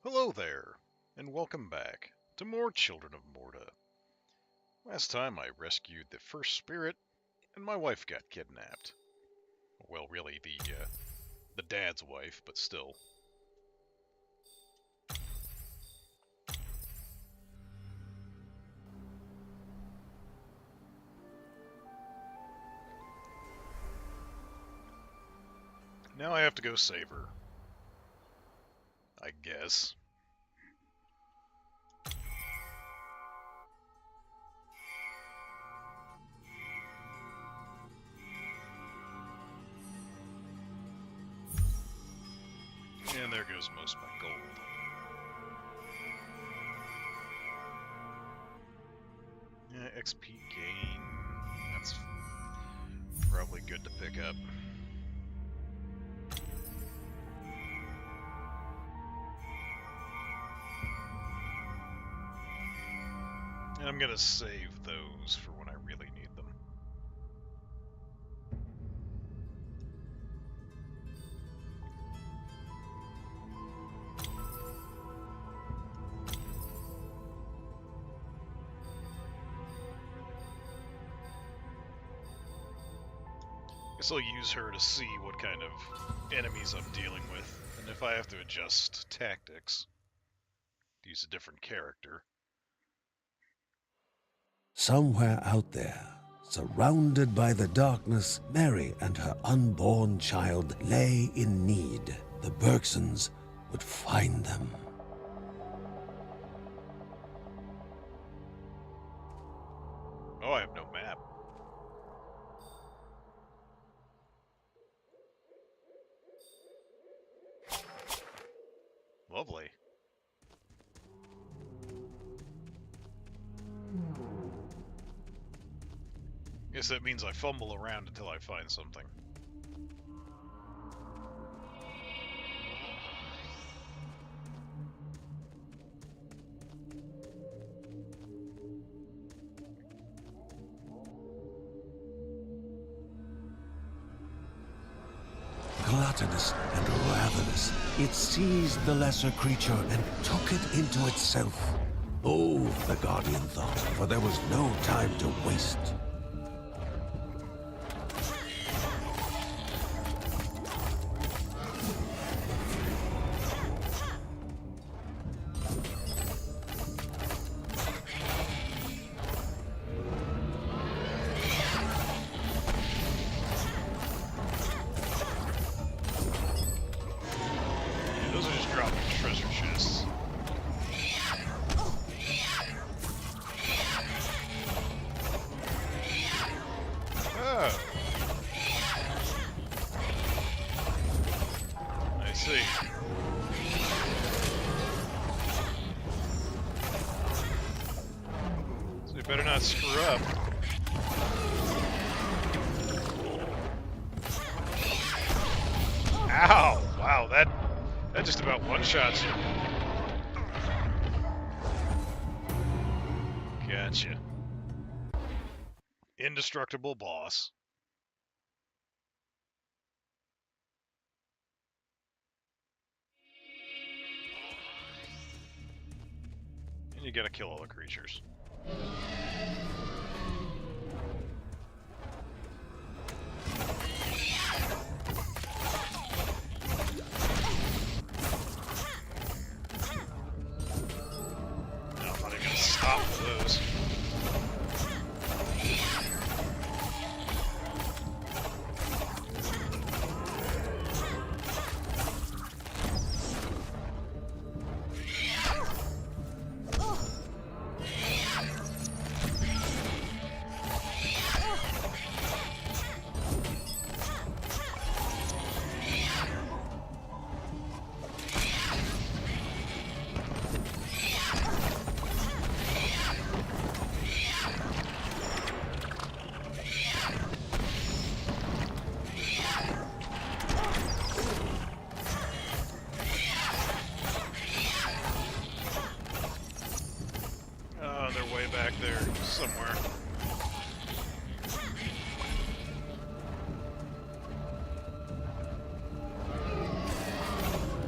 Hello there, and welcome back to more Children of Morta. Last time I rescued the first spirit, and my wife got kidnapped. Well, really, the dad's wife, but still. Now I have to go save her. I guess. And there goes most of my gold. Yeah, XP gain. That's probably good to pick up. And I'm gonna save those for when I really need them. Guess I'll use her to see what kind of enemies I'm dealing with, and if I have to adjust tactics, to use a different character. Somewhere out there, surrounded by the darkness, Mary and her unborn child lay in need. The Bergsons would find them. Oh, I have no map. Lovely. Guess that means I fumble around until I find something. Gluttonous and ravenous, it seized the lesser creature and took it into itself. Oh, the Guardian thought, for there was no time to waste. Those are just dropping treasure chests. Oh. I see. So you better not screw up. Ow! Wow, that just about one-shots you. Gotcha. Indestructible boss. And you gotta kill all the creatures. No, I'm not even gonna stop for those. They're way back there somewhere.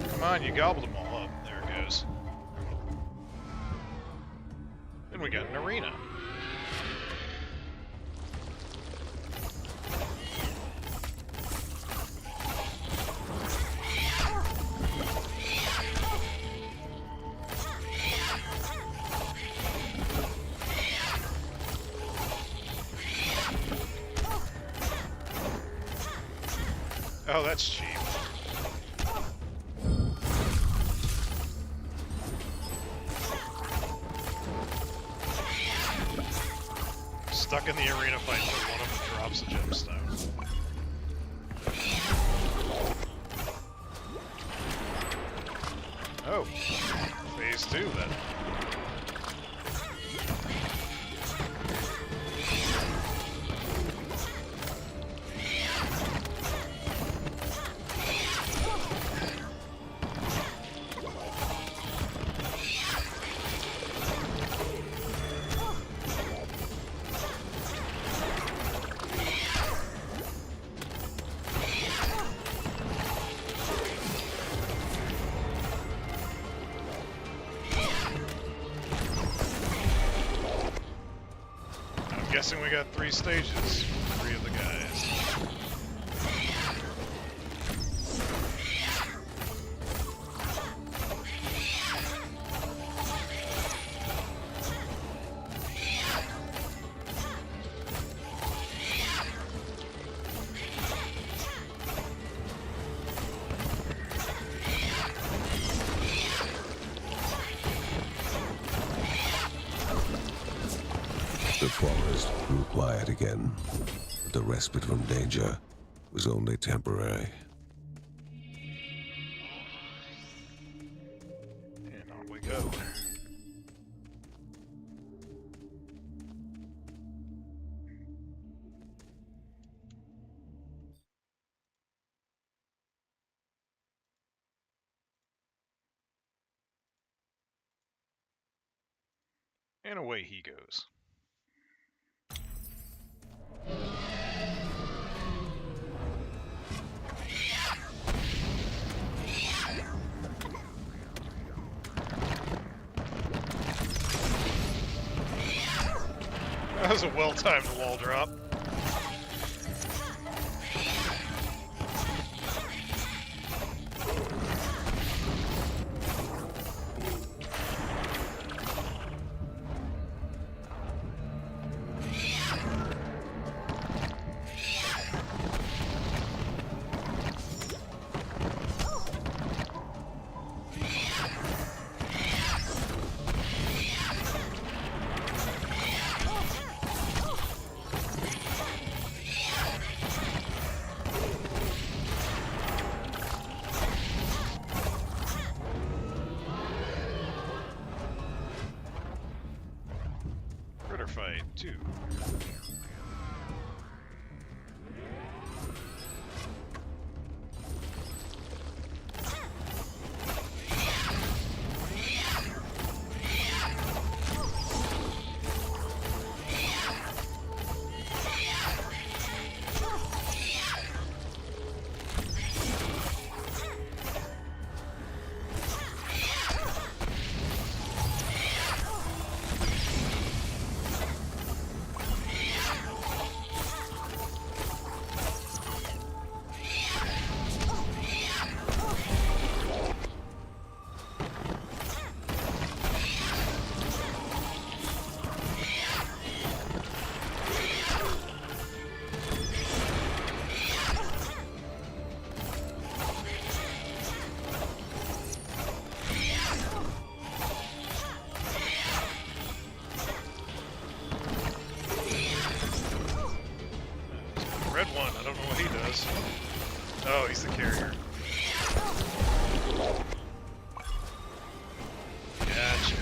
Come on, you gobbled them all up. There it goes. Oh, that's cheap. Stuck in the arena fight until one of them drops a gemstone. Oh, phase 2 then. Guessing we got 3 stages, 3 of the guys. The forest grew quiet again, but the respite from danger was only temporary. And on we go. And away he goes. That was a well-timed wall drop. Critter fight 2. Red one, I don't know what he does. Oh, he's the carrier. Gotcha.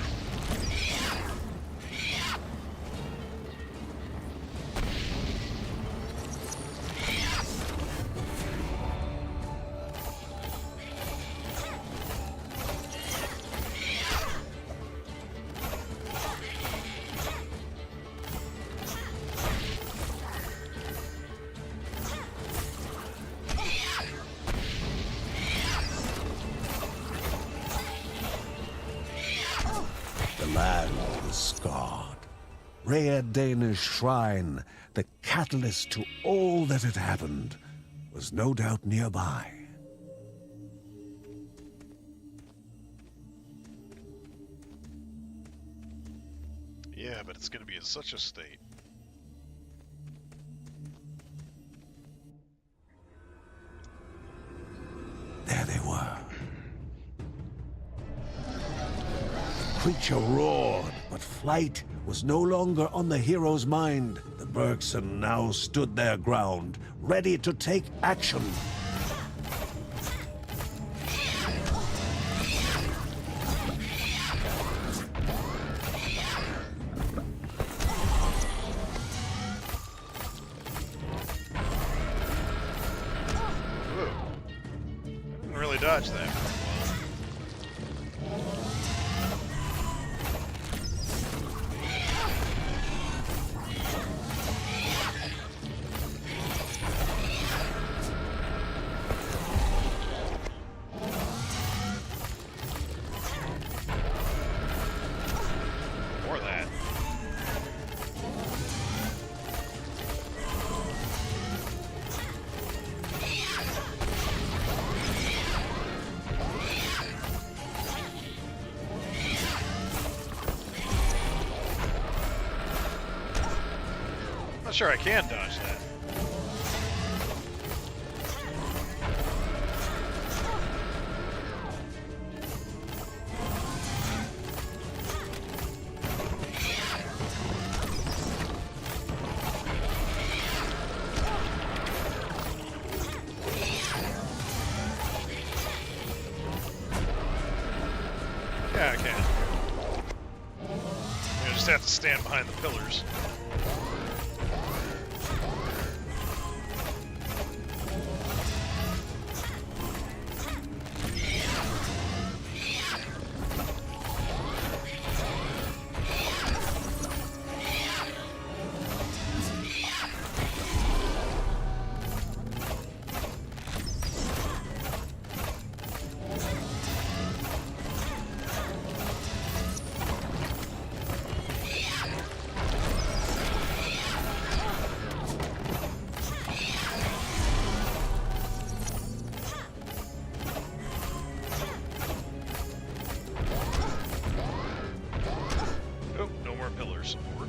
The land was scarred. Rhea Dana's shrine, the catalyst to all that had happened, was no doubt nearby. Yeah, but it's gonna be in such a state. creature roared, but flight was no longer on the hero's mind. The Bergson now stood their ground, ready to take action. Whoa. I didn't really dodge that. More of that. Not sure I can dodge that. Yeah, I can. I just have to stand behind the pillars. Oh, no more pillar support.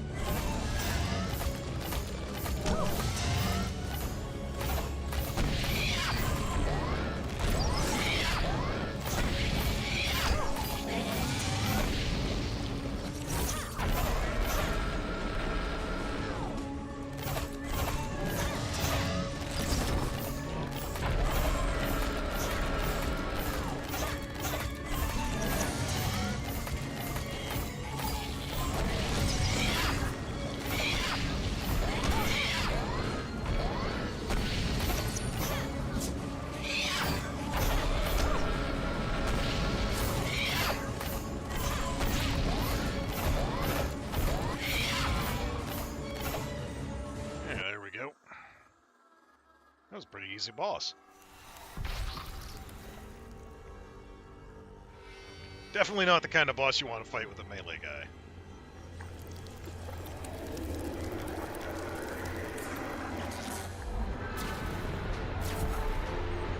Yeah, there we go. That was a pretty easy boss. Definitely not the kind of boss you want to fight with a melee guy.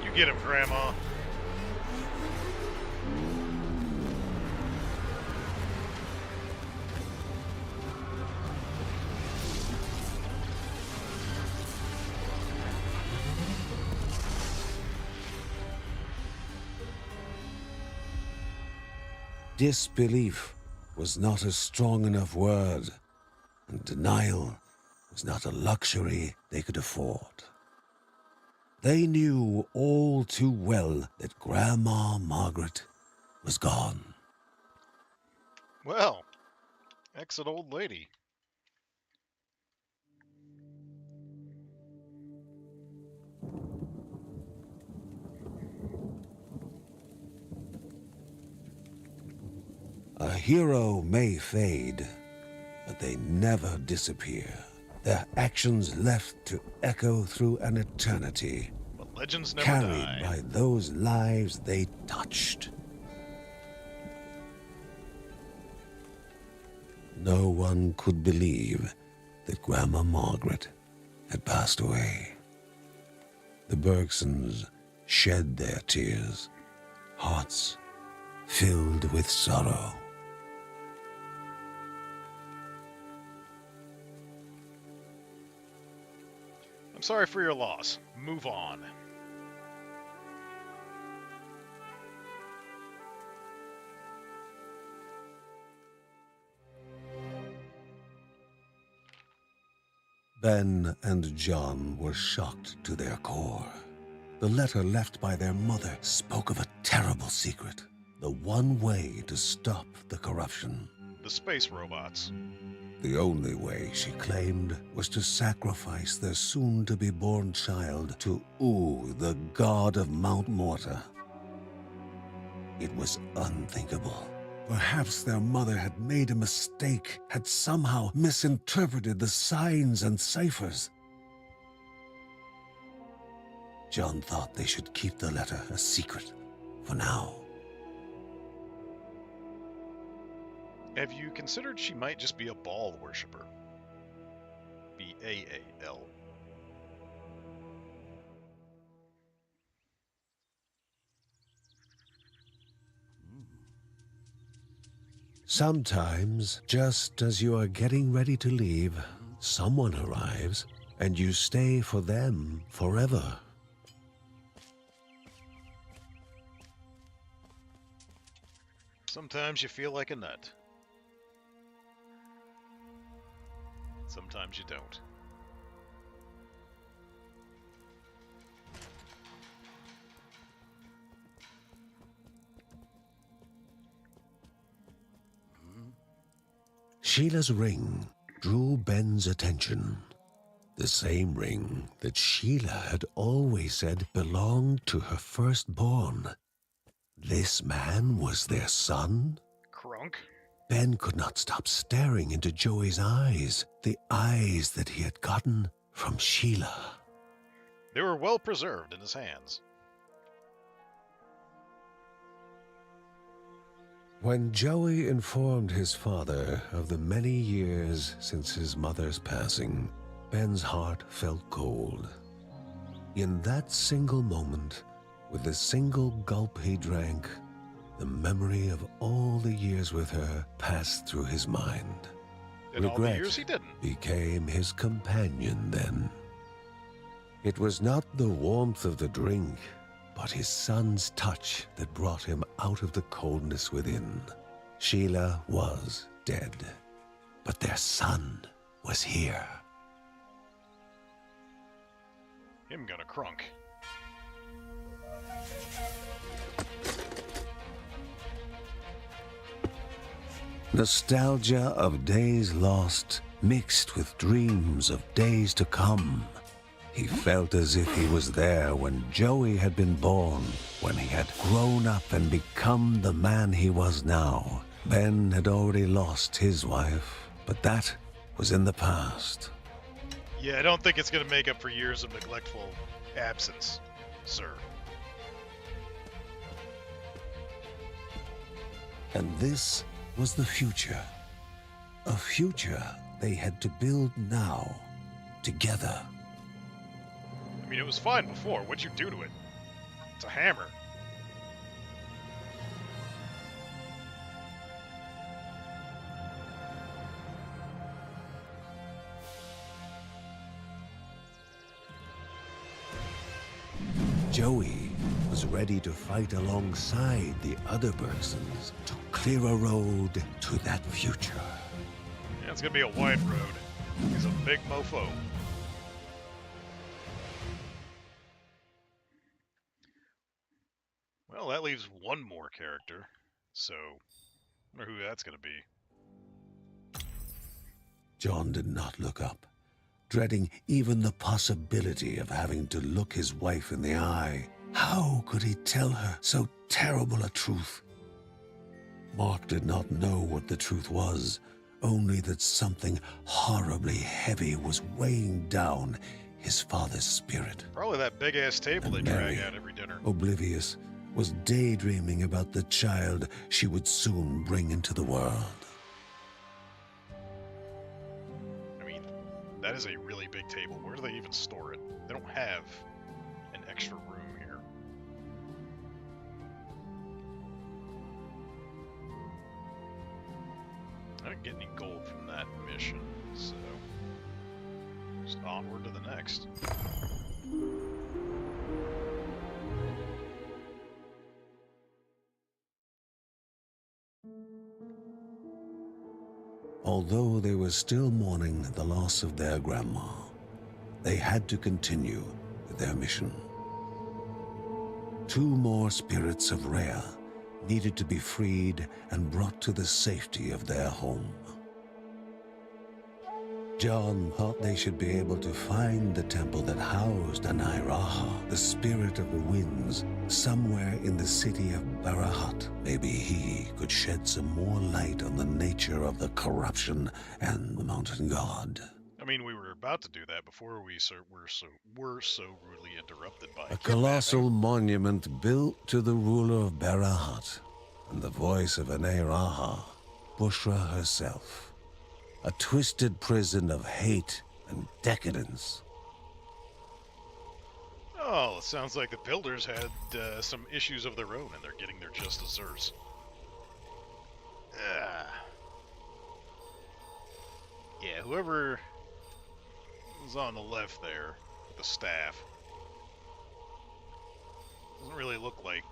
You get him, Grandma. Disbelief was not a strong enough word, and denial was not a luxury they could afford. They knew all too well that Grandma Margaret was gone. Well, exit old lady. A hero may fade, but they never disappear. Their actions left to echo through an eternity, But legends never carried die. by those lives they touched. No one could believe that Grandma Margaret had passed away. The Bergsons shed their tears, hearts filled with sorrow. I'm sorry for your loss. Move on. Ben and John were shocked to their core. The letter left by their mother spoke of a terrible secret, the one way to stop the corruption. The space robots. The only way, she claimed, was to sacrifice their soon-to-be-born child to the god of Mount Morta. It was unthinkable. Perhaps their mother had made a mistake, had somehow misinterpreted the signs and ciphers. John thought they should keep the letter a secret for now. Have you considered she might just be a Baal worshiper? B-A-A-L. Sometimes, just as you are getting ready to leave, someone arrives, and you stay for them forever. Sometimes you feel like a nut. Sometimes you don't. Sheila's ring drew Ben's attention. The same ring that Sheila had always said belonged to her firstborn. This man was their son? Crunk? Ben could not stop staring into Joey's eyes, the eyes that he had gotten from Sheila. They were well preserved in his hands. When Joey informed his father of the many years since his mother's passing, Ben's heart felt cold. In that single moment, with the single gulp he drank, the memory of all the years with her passed through his mind. And all the years he didn't. Became his companion then. It was not the warmth of the drink, but his son's touch that brought him out of the coldness within. Sheila was dead, but their son was here. Him gonna crunk. Nostalgia of days lost mixed with dreams of days to come. He felt as if he was there when Joey had been born, when he had grown up and become the man he was now. Ben had already lost his wife, but that was in the past. Yeah, I don't think it's gonna make up for years of neglectful absence, sir. And this was the future. A future they had to build now, together. I mean, it was fine before. What'd you do to it? It's a hammer. Joey was ready to fight alongside the other persons to clear a road to that future. Yeah, it's gonna be a wide road. He's a big mofo. Well, that leaves one more character. So, I wonder who that's gonna be. John did not look up, dreading even the possibility of having to look his wife in the eye. How could he tell her so terrible a truth? Mark did not know what the truth was, only that something horribly heavy was weighing down his father's spirit. Probably that big-ass table they drag out every dinner. Oblivious, was daydreaming about the child she would soon bring into the world. I mean, that is a really big table. Where do they even store it? They don't have an extra room here. I didn't get any gold from that mission, so just onward to the next. Although they were still mourning the loss of their grandma, they had to continue with their mission. 2 more spirits of Rhea needed to be freed and brought to the safety of their home. John thought they should be able to find the temple that housed Anairaha, the spirit of the winds, somewhere in the city of Barahat. Maybe he could shed some more light on the nature of the corruption and the mountain god. I mean, we were about to do that before we were so rudely interrupted by A kidnapping. colossal monument built to the ruler of Barahat, and the voice of Anairaha, Bushra herself. A twisted prison of hate and decadence. Oh, it sounds like the builders had some issues of their own, and they're getting their just desserts. Yeah, whoever was on the left there, with the staff, doesn't really look like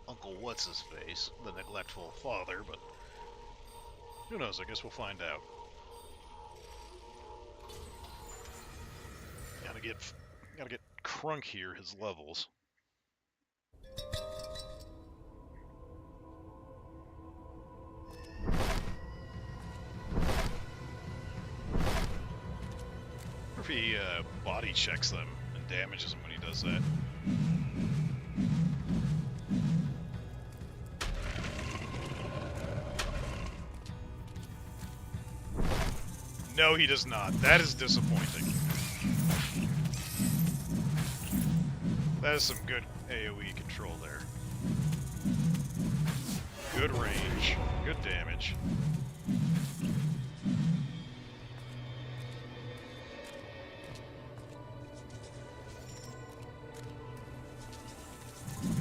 Uncle What's-His-Face, the neglectful father, but who knows, I guess we'll find out. Gotta get Crunk here his levels. Or if he body checks them and damages them when he does that. No, he does not. That is disappointing. That is some good AoE control there. Good range, good damage.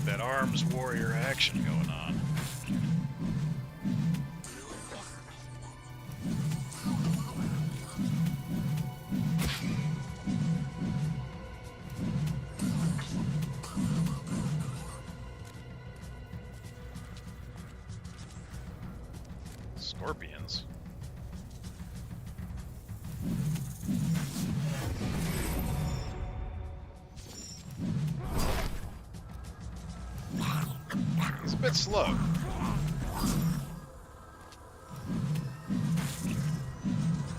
That arms warrior action going on. Scorpions. He's a bit slow.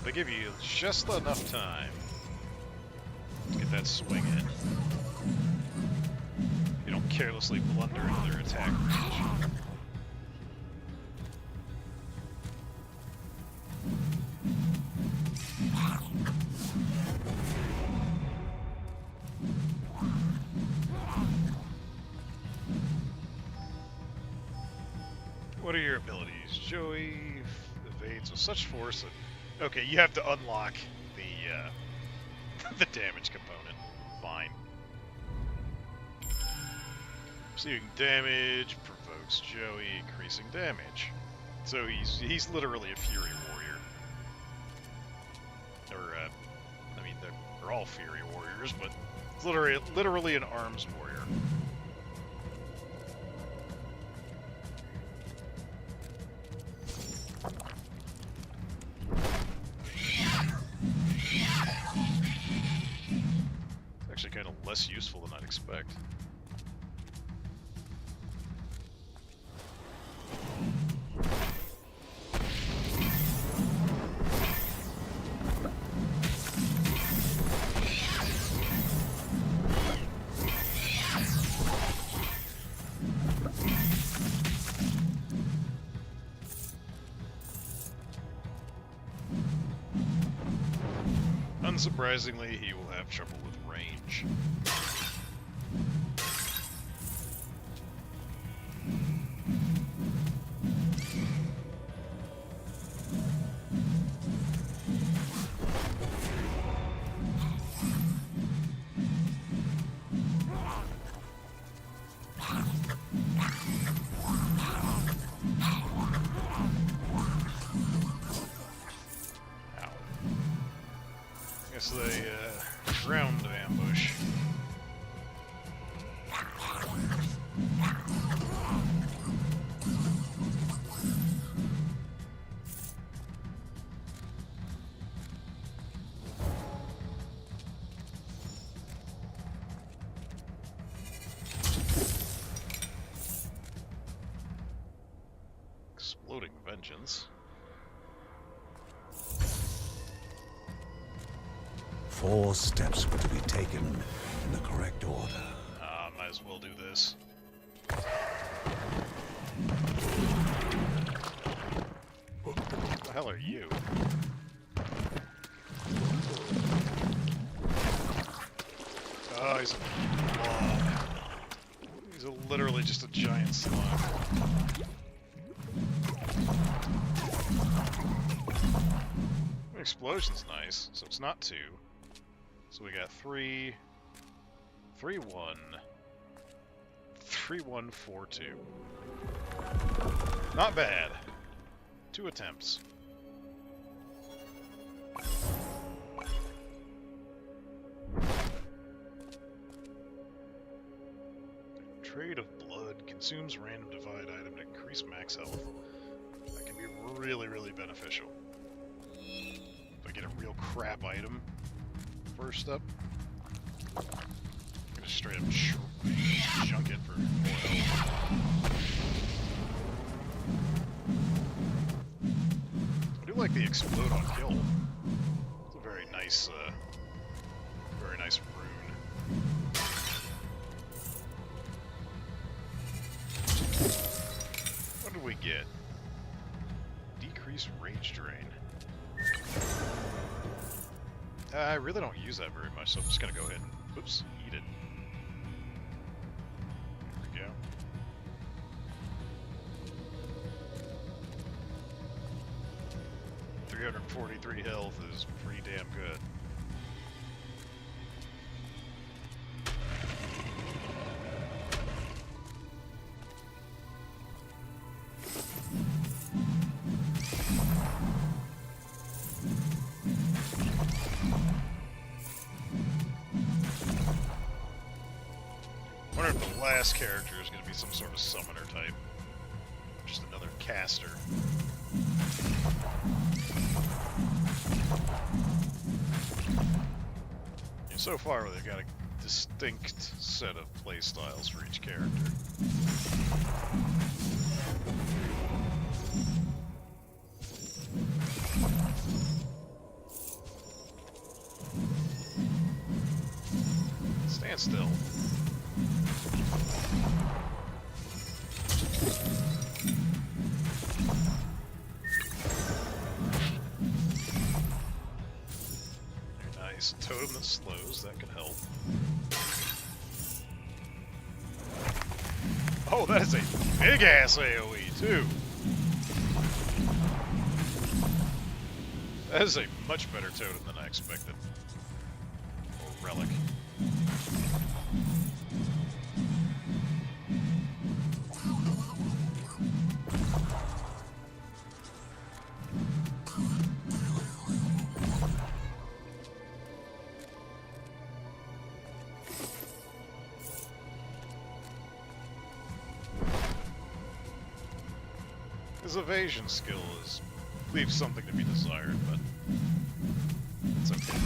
They give you just enough time to get that swing in. You don't carelessly blunder into their attack range. What are your abilities? Joey evades with such force that... Okay, you have to unlock the the damage component. Fine. Receiving damage provokes Joey, increasing damage. So he's literally a Fury Warrior. Or, I mean, they're all Fury Warriors, but it's literally an arms warrior. Actually kind of less useful than I'd expect. Unsurprisingly, he will have trouble with range. Guess they ground ambush. vengeance. 4 steps were to be taken in the correct order. Might as well do this. What the hell are you? Oh, he's a blob. He's literally just a giant slime. Explosion's nice, so it's not 2. So we got 3, 3, 1, 3, 1, 4, 2. Not bad. 2 attempts. Trade of blood consumes random divide item to increase max health. That can be really, really beneficial. If I get a real crap item first up, I'm gonna straight up junk it for more health. I do like the explode on kill. It's a very nice rune. What do we get? Decreased rage drain. I really don't use that very much, so I'm just gonna go ahead and, oops, eat it. There we go. $343 health is pretty damn good. I wonder if the last character is going to be some sort of summoner type. Just another caster. Yeah, so far, they've got a distinct set of playstyles for each character. Stand still. Very nice. Totem that slows, that can help. Oh, that is a big ass AoE too. That is a much better totem than I expected. Or relic. His evasion skill leaves something to be desired, but it's okay.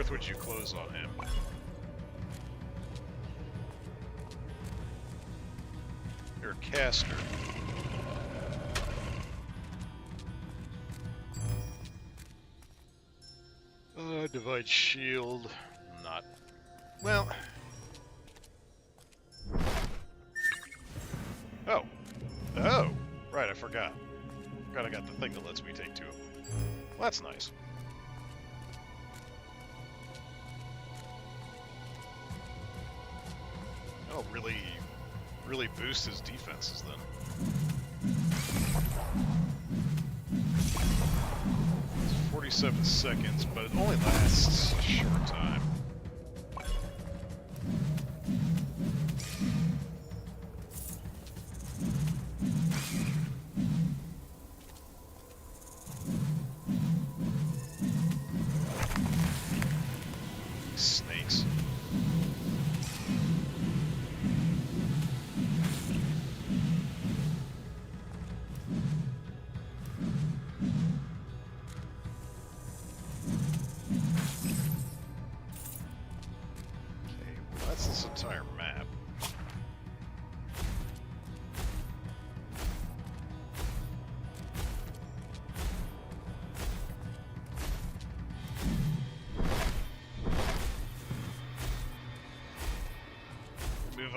Would you close on him? You're a caster. Divide shield. Not. Well. Oh. Oh! Right, I forgot. I got the thing that lets me take 2 of them. Well, that's nice. That'll really boost his defenses then. It's 47 seconds, but it only lasts a short time.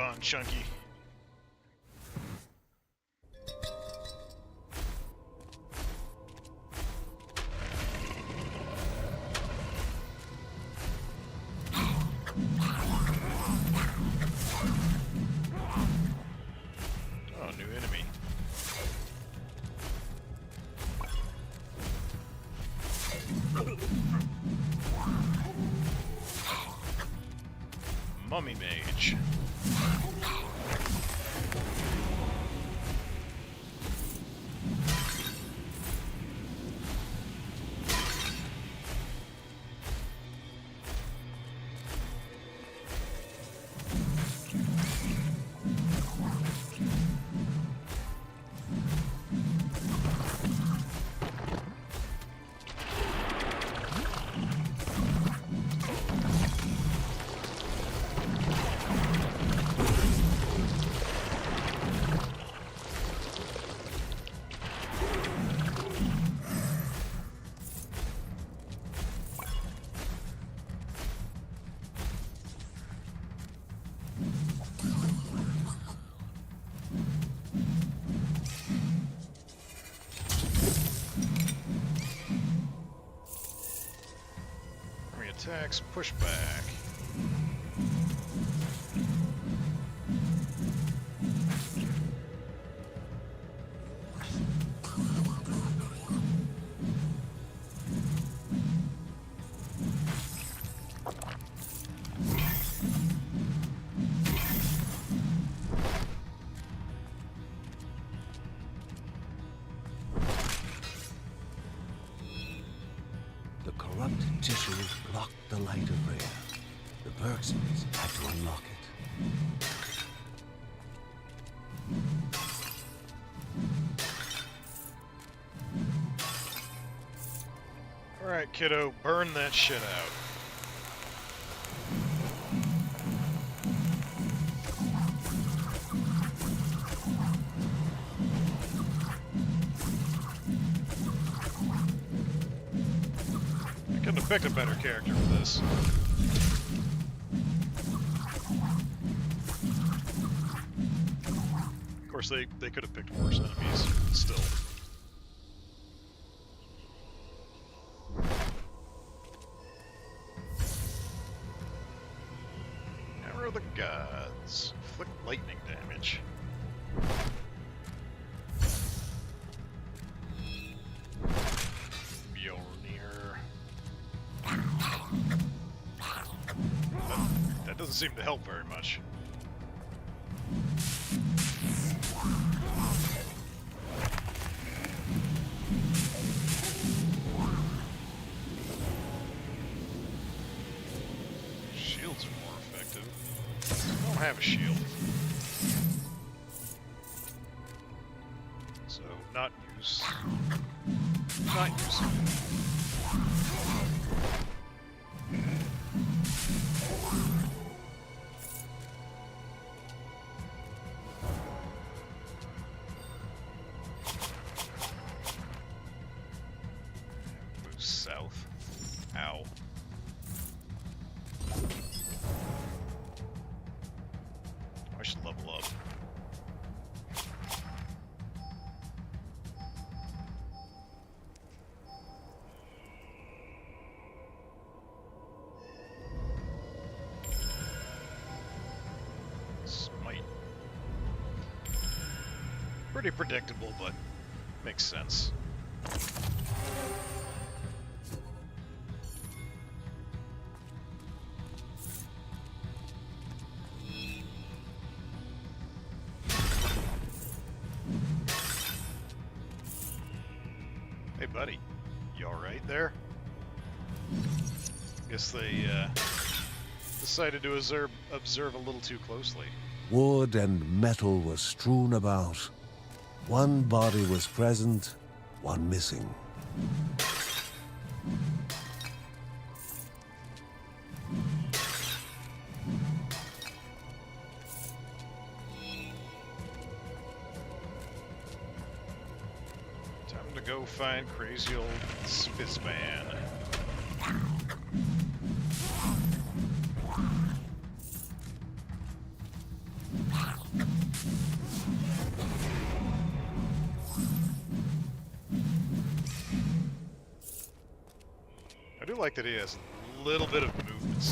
on, Chunky. Oh, new enemy. Mummy Mage. Attacks, push back. The corrupt tissue blocked the light of Rhea. The Bergsons had to unlock it. Alright, kiddo, burn that shit out. I couldn't have picked a better character for this. Of course, they could have picked worse enemies, still. Hammer of the Gods. Inflict lightning damage. Mjolnir. That doesn't seem to help very much. Shields are more effective. I don't have a shield. So, not use. Not use. Move south. Ow. I should level up. Smite. Pretty predictable, but makes sense. Hey, buddy. You alright there? Guess they, decided to observe a little too closely. Wood and metal were strewn about. One body was present, one missing. Time to go find crazy old Spizzman. like that he has a little bit of movement.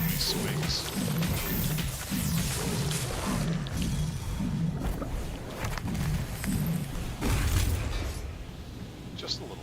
He swings. Just a little.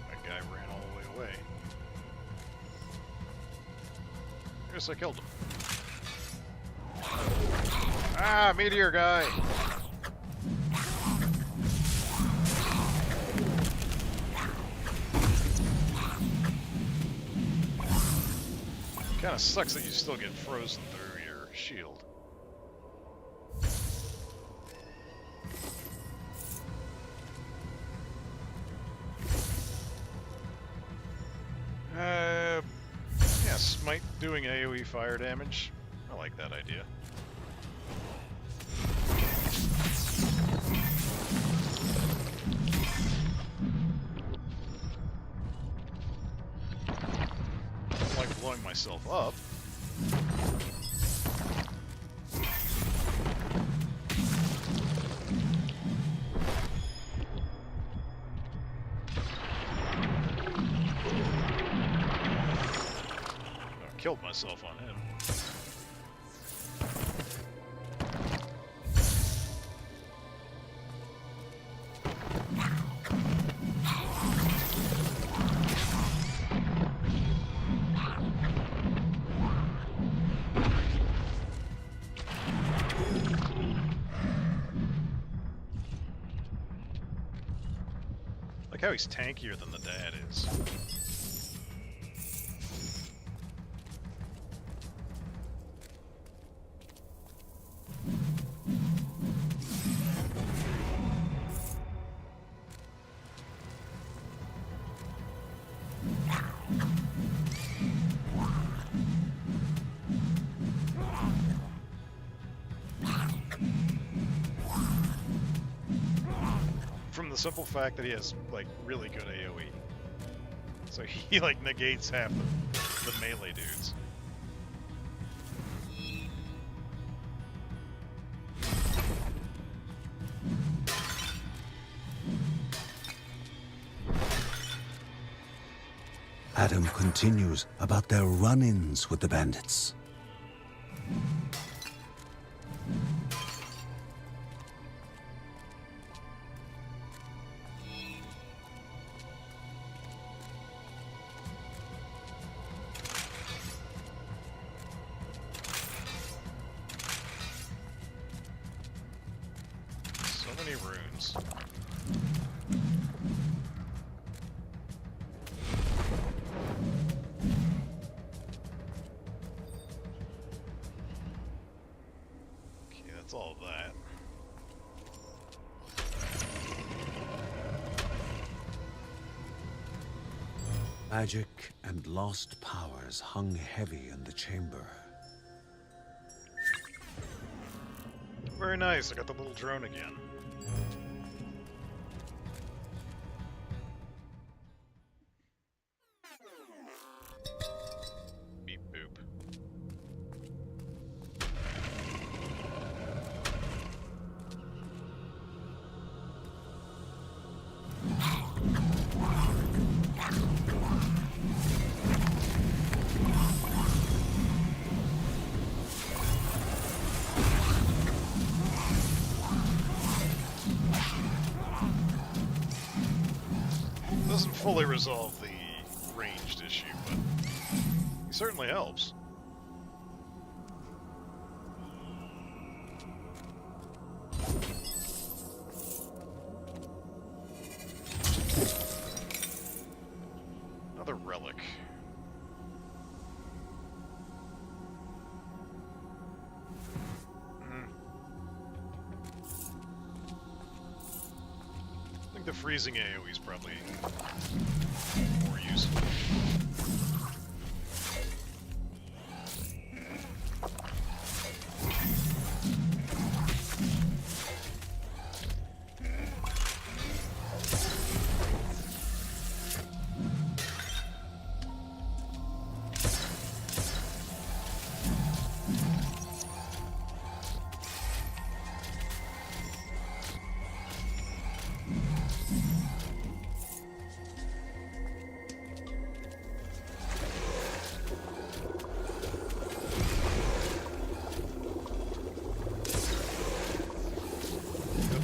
That guy ran all the way away. I guess I killed him. Ah, meteor guy! Kinda sucks that you still get frozen through your shield. Yeah, smite doing AoE fire damage. I like that idea. Don't like blowing myself up. I killed myself on him. Like how he's tankier than the dad is. From the simple fact that he has, like, really good AoE. So he, like, negates half the melee dudes. Adam continues about their run-ins with the bandits. So many runes. Okay, that's all of that. Magic and lost powers hung heavy in the chamber. Very nice, I got the little drone again. Beep boop. Doesn't fully resolve the ranged issue, but he certainly helps. Another relic. freezing AoE is probably more useful.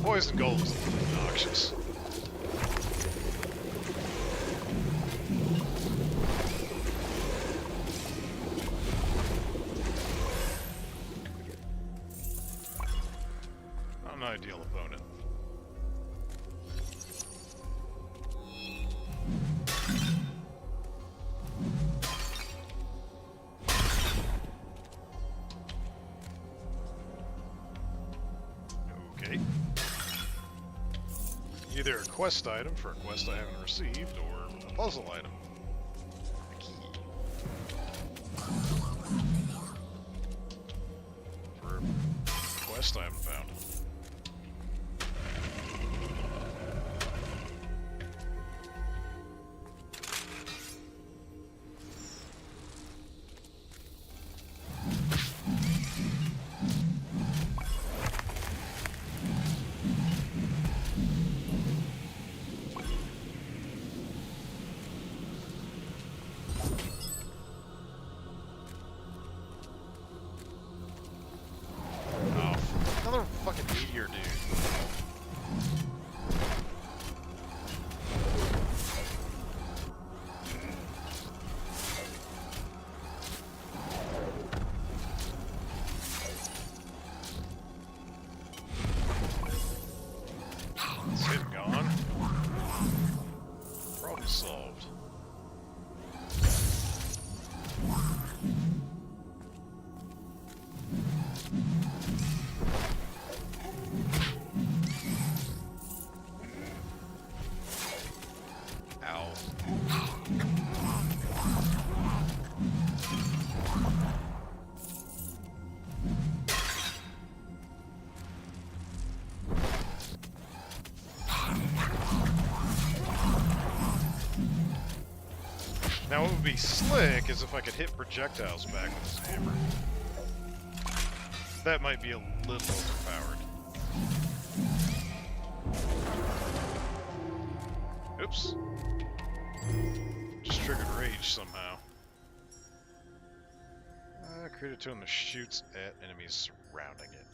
Poison gold is obnoxious. Not an ideal opponent. Okay. Either a quest item for a quest I haven't received, or a puzzle item. A key. For a quest I haven't found. Another fucking meteor, dude. It's hit and gone. Problem solved. Now what would be slick is if I could hit projectiles back with his hammer. That might be a little overpowered. Oops. Just triggered rage somehow. Create a tone that shoots at enemies surrounding it.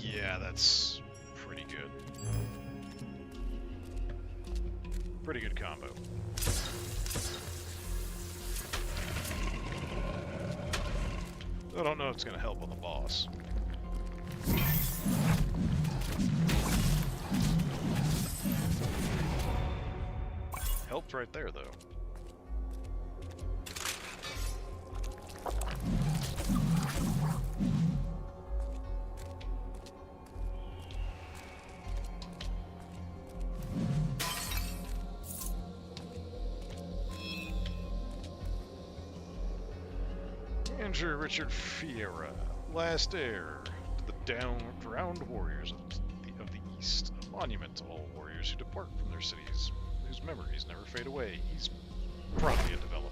Yeah, that's pretty good. Pretty good combo. I don't know if it's going to help on the boss. Helped right there, though. Andrew Richard Fiera, last heir to the drowned warriors of the East, a monument to all warriors who depart from their cities, whose memories never fade away. He's probably a developer.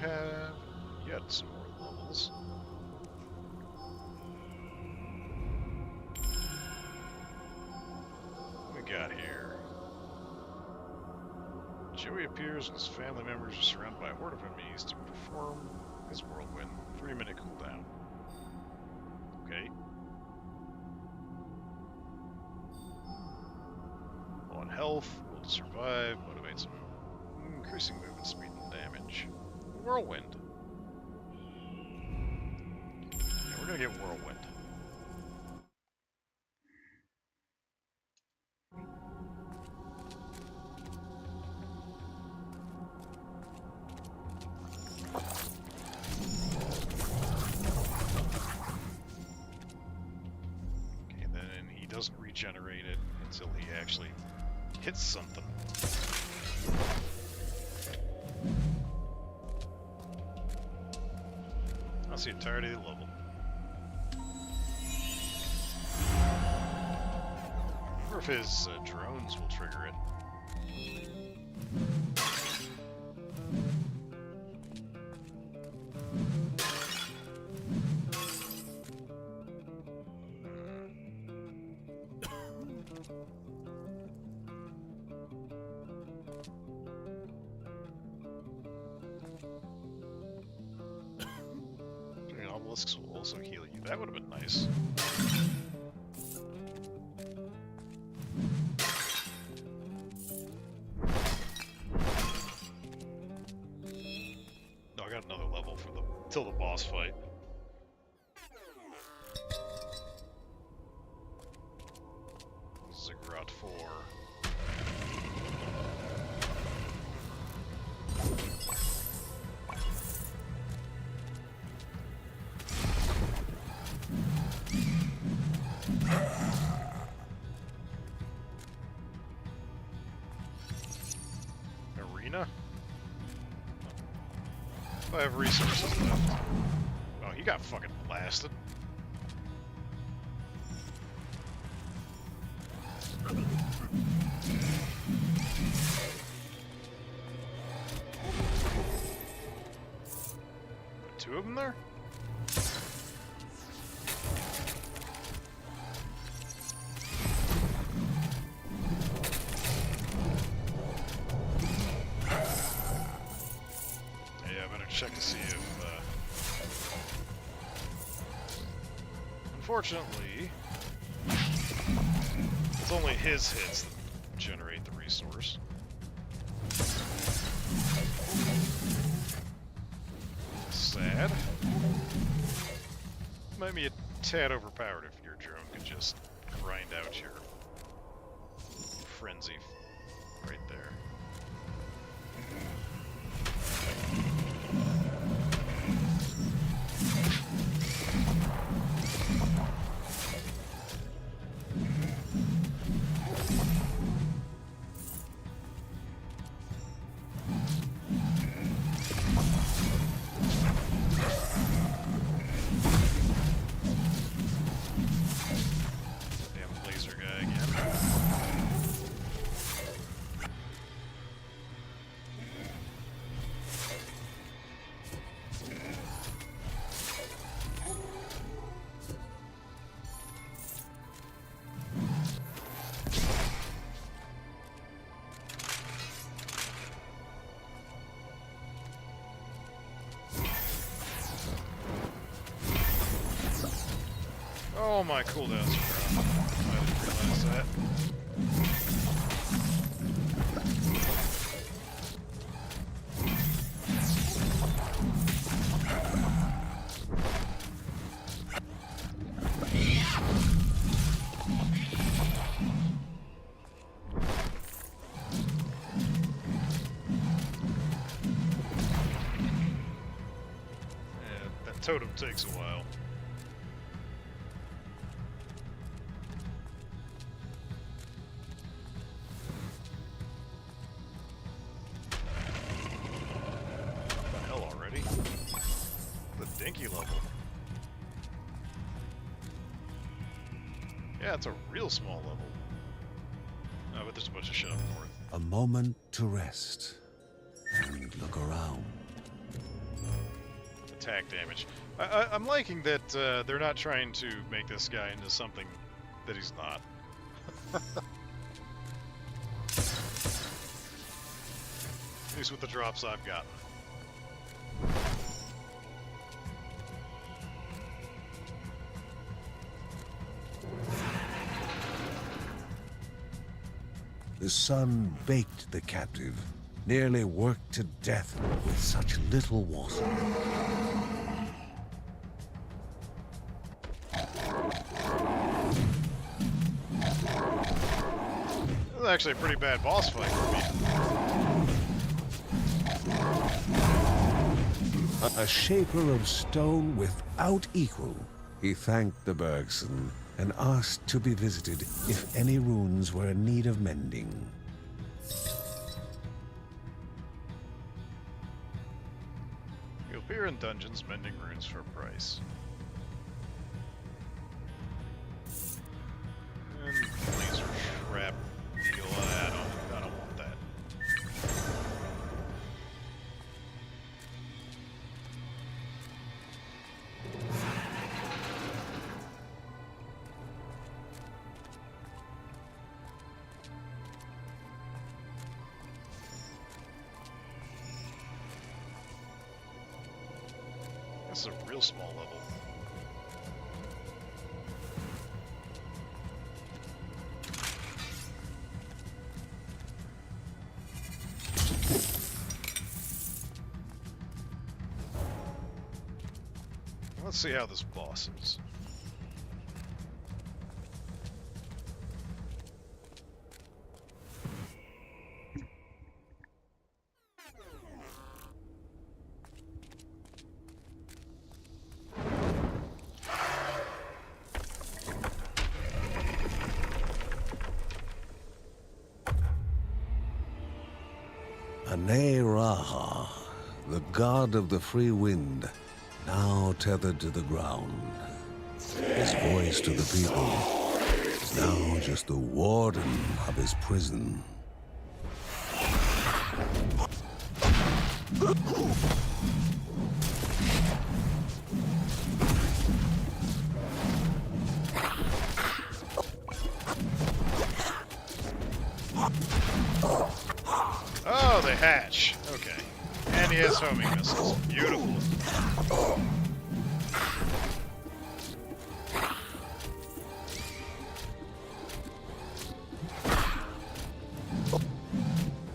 Have yet some more levels. What we got here? Joey appears and his family members are surrounded by a horde of enemies to perform his whirlwind 3-minute cooldown. Okay. On health, will to survive, motivates him, increasing movement speed and damage. Whirlwind. gonna get Whirlwind. Okay, and then he doesn't regenerate it until he actually hits something. That's the entirety of the level. I wonder if his drones will trigger it. Obelisks will also heal you. That would have been nice. No, I got another level for till the boss fight. Ziggurat 4. Arena? If I have resources left. Oh, he got fucking blasted. Two of them there? Yeah, I better check to see if... Unfortunately, it's only his hits that generate the resource. Sad. Might be a tad overpowered if your drone could just grind out your frenzy right there. Oh, my cooldowns are dropped. I didn't realize that. Yeah, that totem takes a while. The dinky level. Yeah, it's a real small level. Oh, but there's a bunch of shit up north. A moment to rest and look around. Attack damage. I'm liking that they're not trying to make this guy into something that he's not. At least with the drops I've gotten. The sun baked the captive, nearly worked to death with such little water. actually a pretty bad boss fight for me. A shaper of stone without equal, he thanked the Bergson and asked to be visited if any runes were in need of mending. You appear in dungeons mending runes for a price. And laser trap deal. I don't want that. This is a real small level. Let's see how this boss is. Raha, the god of the free wind, now tethered to the ground. His voice to the people is now just the warden of his prison. Oh, the hatch. Okay. And he has homing missiles. Beautiful.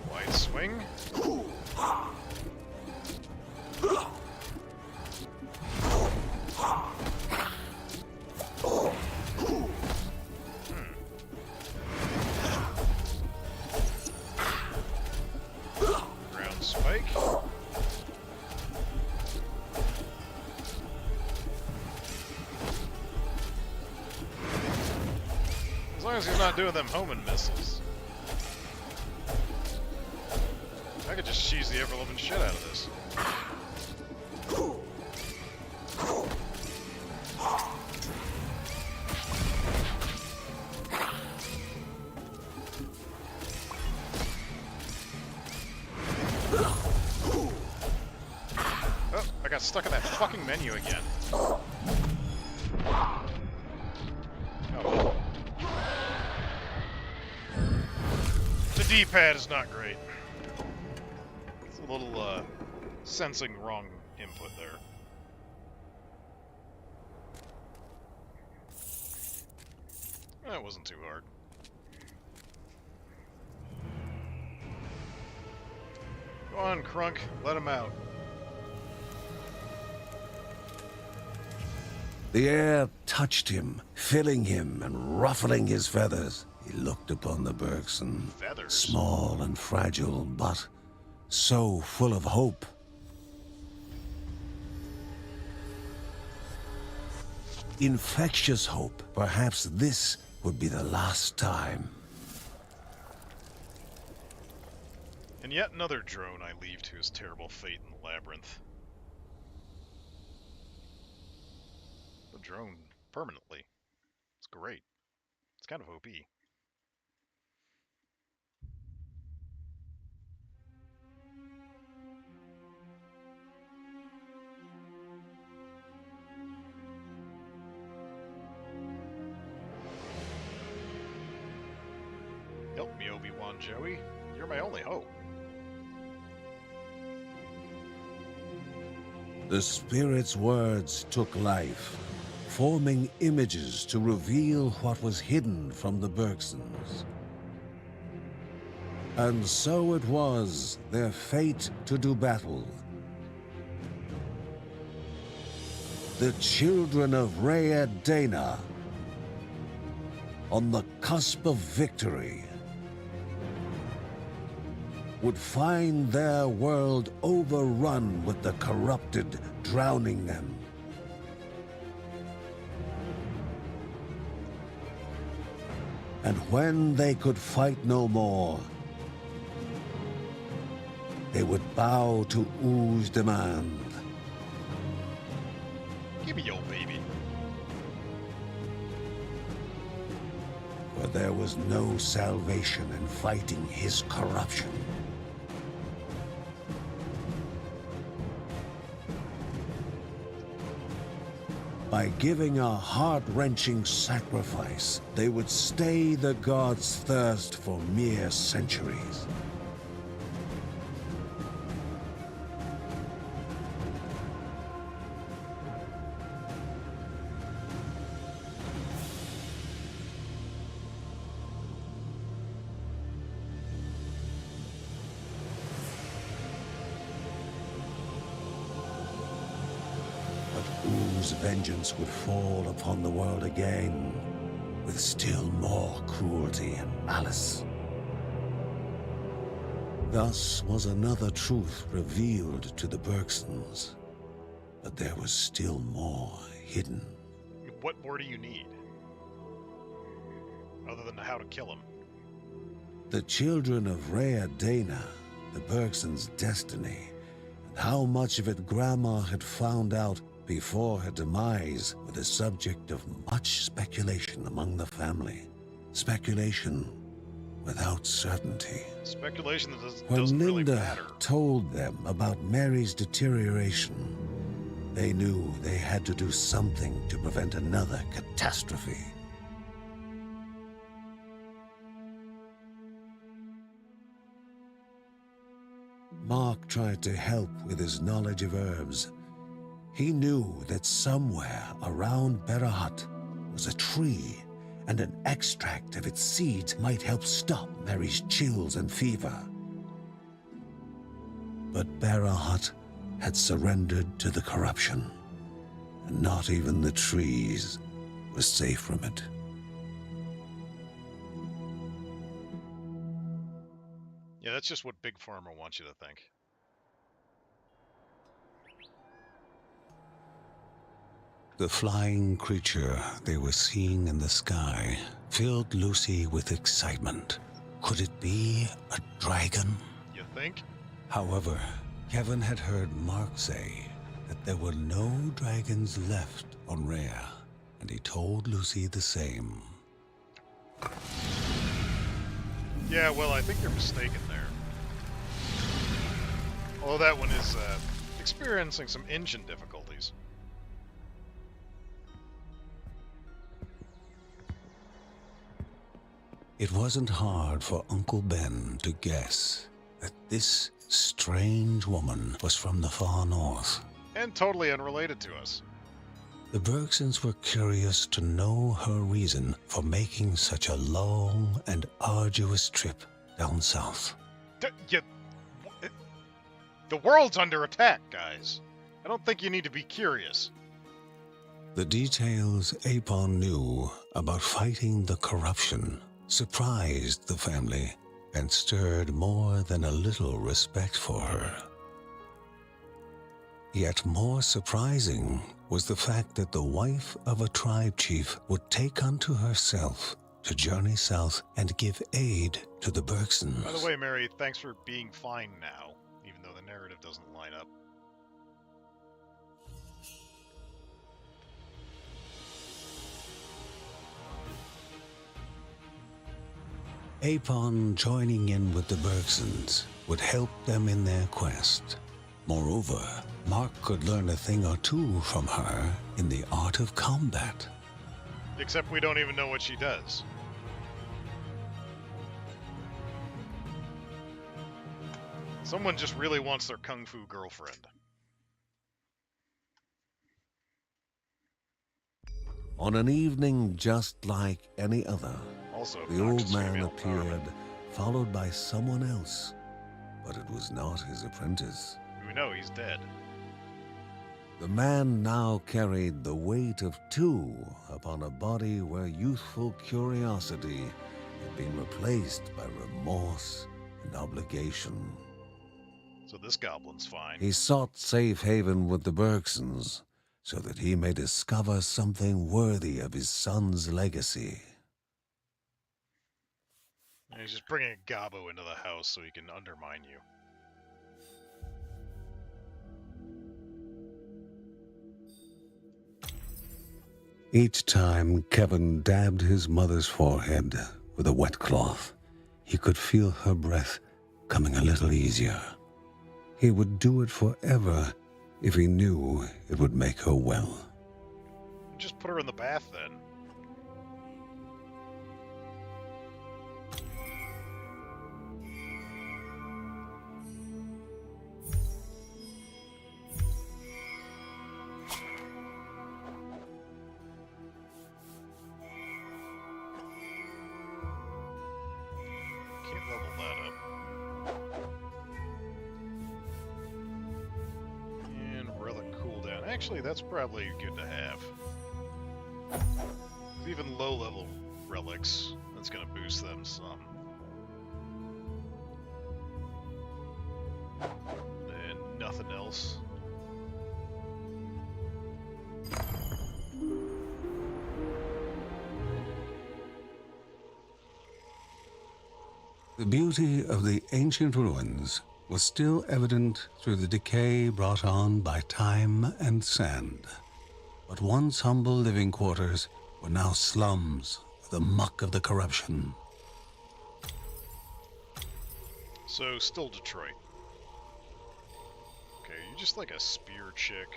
White swing. Ground spike. As long as he's not doing them homing missiles. I could just cheese the ever-loving shit out of this. Oh, I got stuck in that fucking menu again. Oh well. The D-pad is not great. It's a little, sensing wrong input there. That wasn't too hard. Go on, Crunk, let him out. The air touched him, filling him and ruffling his feathers. He looked upon the Bergson, Feathers? small and fragile, but so full of hope. Infectious hope. Perhaps this would be the last time. And yet another drone I leave to his terrible fate in the labyrinth. The drone permanently. It's great. It's kind of OP. Help me, Obi-Wan Joey. You're my only hope. The spirit's words took life, forming images to reveal what was hidden from the Bergsons. And so it was their fate to do battle. The children of Rhea Dana, on the cusp of victory. would find their world overrun with the corrupted, drowning them. And when they could fight no more, they would bow to Oo's demand. Give me your baby. For there was no salvation in fighting his corruption. By giving a heart-wrenching sacrifice, they would stay the gods' thirst for mere centuries. Oo's vengeance would fall upon the world again, with still more cruelty and malice. Thus was another truth revealed to the Bergsons, but there was still more hidden. What more do you need? Other than how to kill him. The children of Rhea Dana, the Bergsons' destiny, and how much of it Grandma had found out before her demise were the subject of much speculation among the family. Speculation without certainty. Speculation that doesn't When really Linda matter. told them about Mary's deterioration, they knew they had to do something to prevent another catastrophe. Mark tried to help with his knowledge of herbs. He knew that somewhere around Berahut was a tree, and an extract of its seeds might help stop Mary's chills and fever. But Berahut had surrendered to the corruption, and not even the trees were safe from it. Yeah, that's just what Big Pharma wants you to think. The flying creature they were seeing in the sky filled Lucy with excitement. Could it be a dragon? You think? However, Kevin had heard Mark say that there were no dragons left on Rhea, and he told Lucy the same. Yeah, well, I think you're mistaken there. Although that one is experiencing some engine difficulties. It wasn't hard for Uncle Ben to guess that this strange woman was from the far north. And totally unrelated to us. The Bergsons were curious to know her reason for making such a long and arduous trip down south. The world's under attack, guys. I don't think you need to be curious. The details Apon knew about fighting the corruption surprised the family and stirred more than a little respect for her. Yet more surprising was the fact that the wife of a tribe chief would take unto herself to journey south and give aid to the Bergsons. By the way, Mary, thanks for being fine now, even though the narrative doesn't line up. Apon joining in with the Bergsons would help them in their quest. Moreover, Mark could learn a thing or two from her in the art of combat. Except we don't even know what she does. Someone just really wants their kung fu girlfriend. On an evening just like any other, Also, the old obnoxious man female appeared, empowerment. followed by someone else, but it was not his apprentice. We know he's dead. The man now carried the weight of two upon a body where youthful curiosity had been replaced by remorse and obligation. So this goblin's fine. He sought safe haven with the Bergsons so that he may discover something worthy of his son's legacy. And he's just bringing a gobbo into the house so he can undermine you. Each time Kevin dabbed his mother's forehead with a wet cloth, he could feel her breath coming a little easier. He would do it forever if he knew it would make her well. Just put her in the bath then. Can't level that up. And relic cooldown. Actually, that's probably good to have. Even low-level relics, that's going to boost them some. And nothing else. The beauty of the ancient ruins was still evident through the decay brought on by time and sand. But once humble living quarters were now slums, the muck of the corruption. So, still Detroit. Okay, you're just like a spear chick.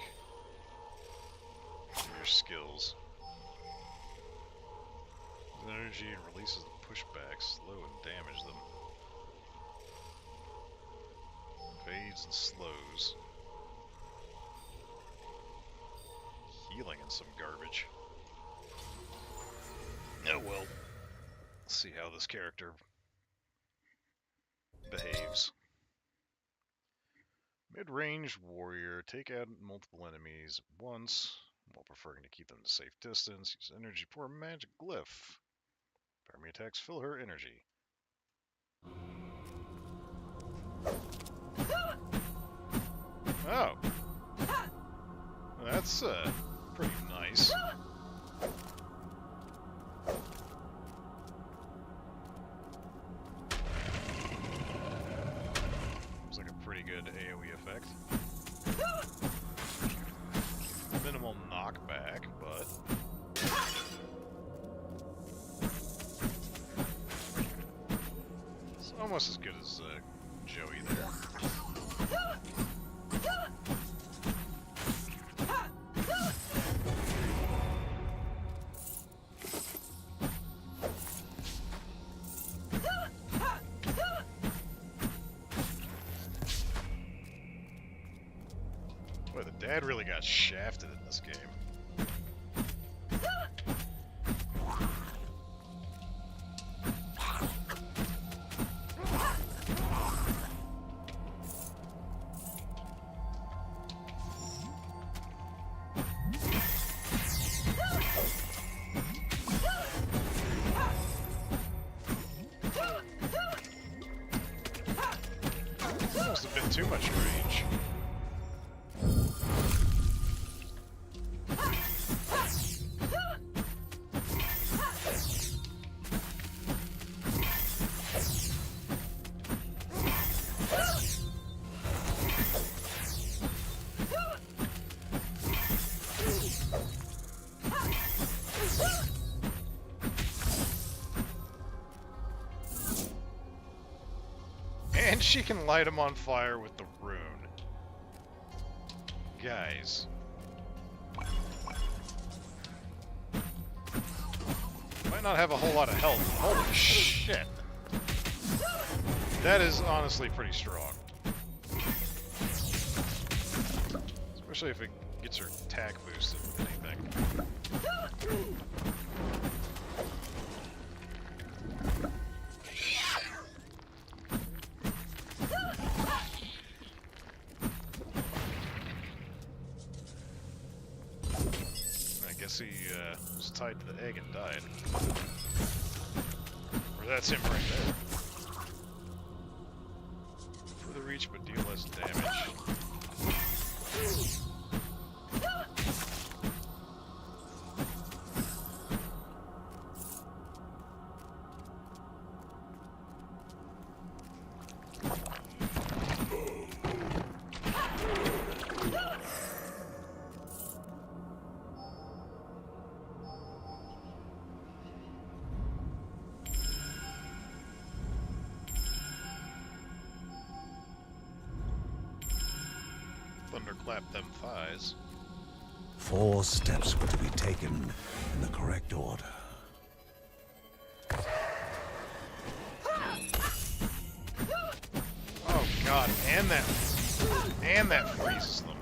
Your skills. Energy and releases the pushbacks, slow and damage them. Fades and slows. Healing and some garbage. Oh well. Let's see how this character behaves. Mid-range warrior. Take out multiple enemies at once, while preferring to keep them to safe distance. Use energy for a magic glyph. Army attacks fill her energy. Oh. That's pretty nice. Looks like a pretty good AoE effect. Minimal knockback, but it's almost as good as Joey there. Boy, the dad really got shafted in this game. Almost a bit too much range. And she can light him on fire with the rune. Guys. Might not have a whole lot of health. Holy shit. That is honestly pretty strong. Especially if it gets her attack boosted with anything. I guess he was tied to the egg and died. Or that's him right there. reach but deal less damage. Thunderclap them thighs. 4 steps were to be taken in the correct order. Oh god, and that freezes them.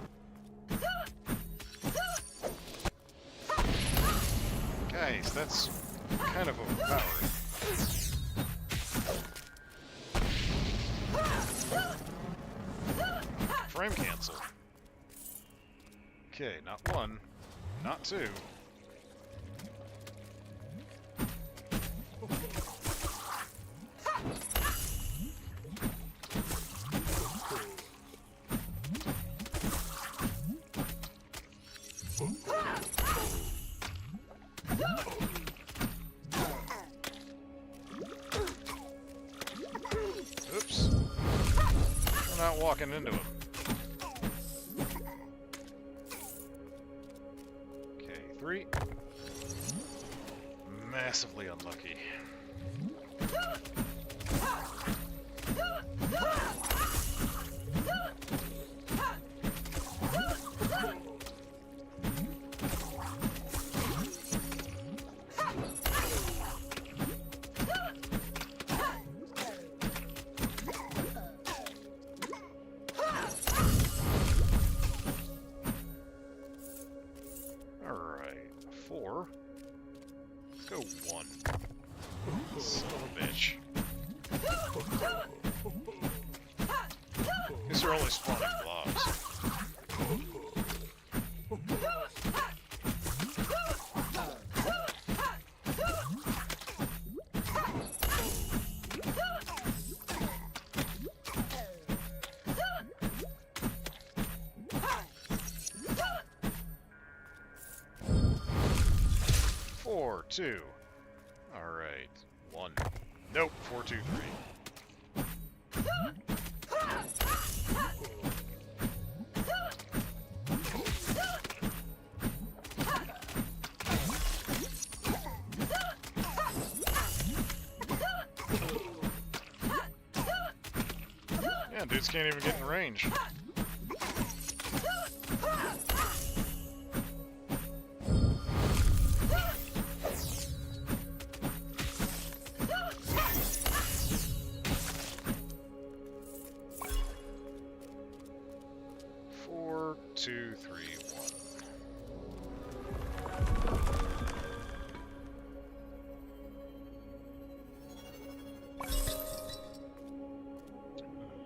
Guys, that's kind of overpowered. Frame cancel. Okay, not 1, not 2. Oops. We're not walking into him. Okay, 3. Massively unlucky. Alright, 4. Go 1. Son of a bitch. These are only spawning blobs. Four, 2. Alright. 1. Nope. 4, 2, 3. Yeah, dudes can't even get in range. Four, 2, 3, 1.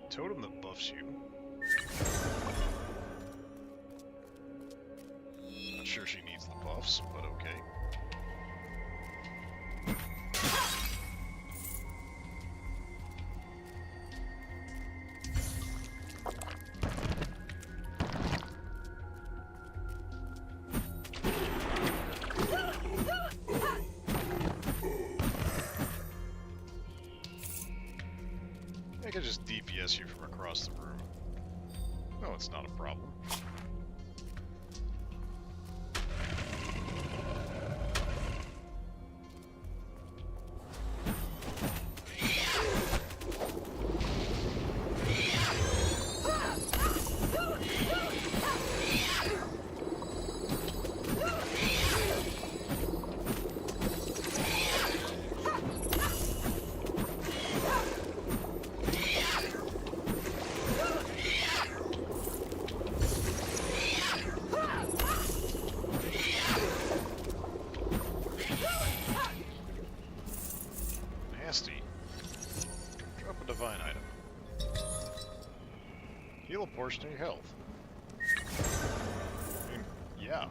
Totem that buffs you. Not sure she needs the buffs, but okay. I could just DPS you from across the room. No, it's not a problem. Nasty. Drop a divine item. Heal a portion of your health. I mean, yeah.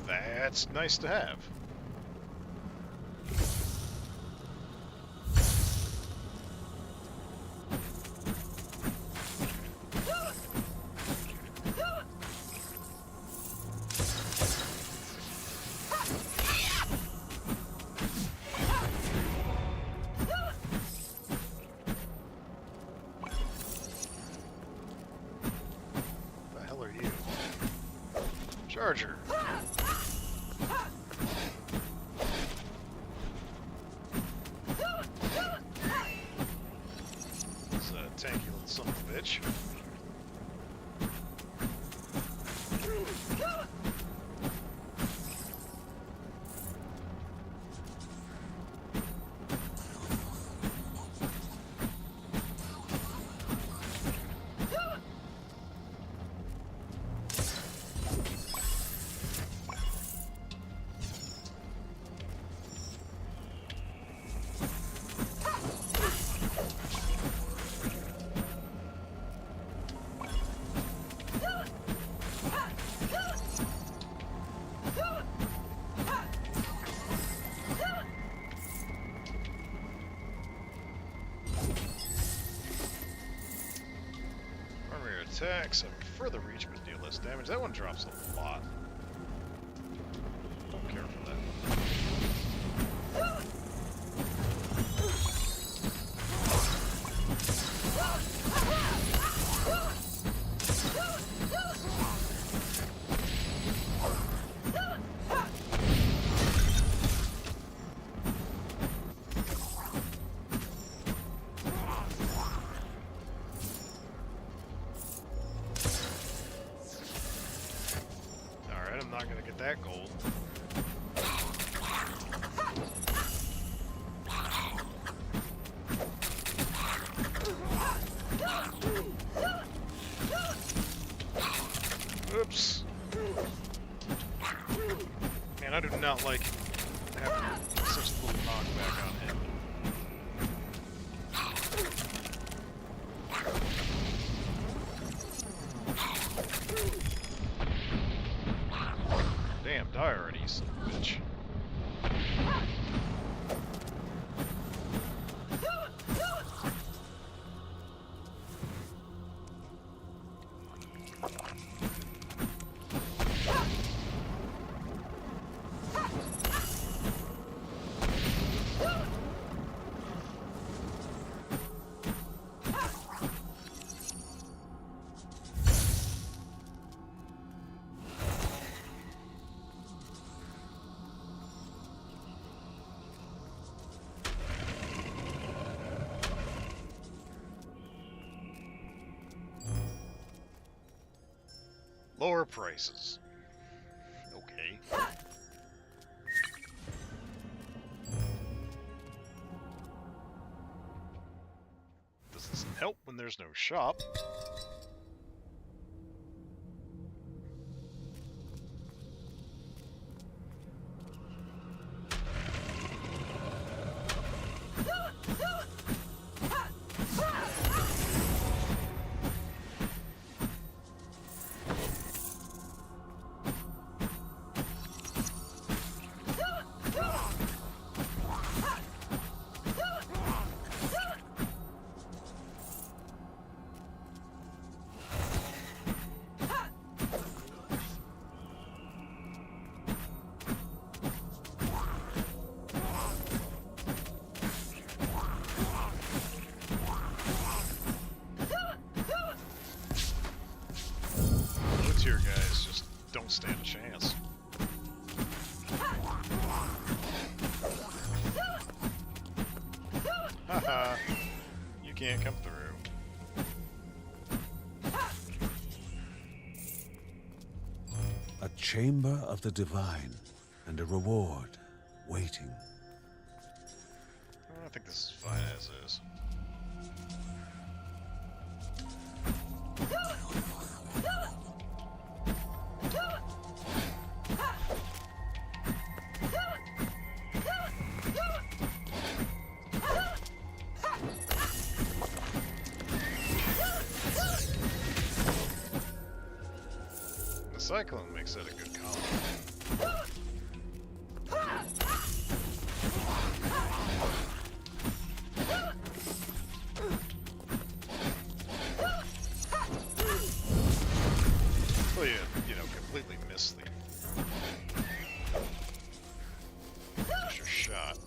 That's nice to have. Charger. This tanky little son of a bitch. Attacks have further reach but deal less damage. That one drops a lot. Don't care for that. I'm not gonna get that gold. Oops. Man, I do not like having such a little knockback on him. Damn, die already, you son of a bitch. Lower prices. Okay. Doesn't help when there's no shop. Tier guys just don't stand a chance. Haha, you can't come through. A chamber of the divine and a reward waiting. I think this is fine as is. The Cyclone makes that a good combo. Well, you know, completely miss the extra shot.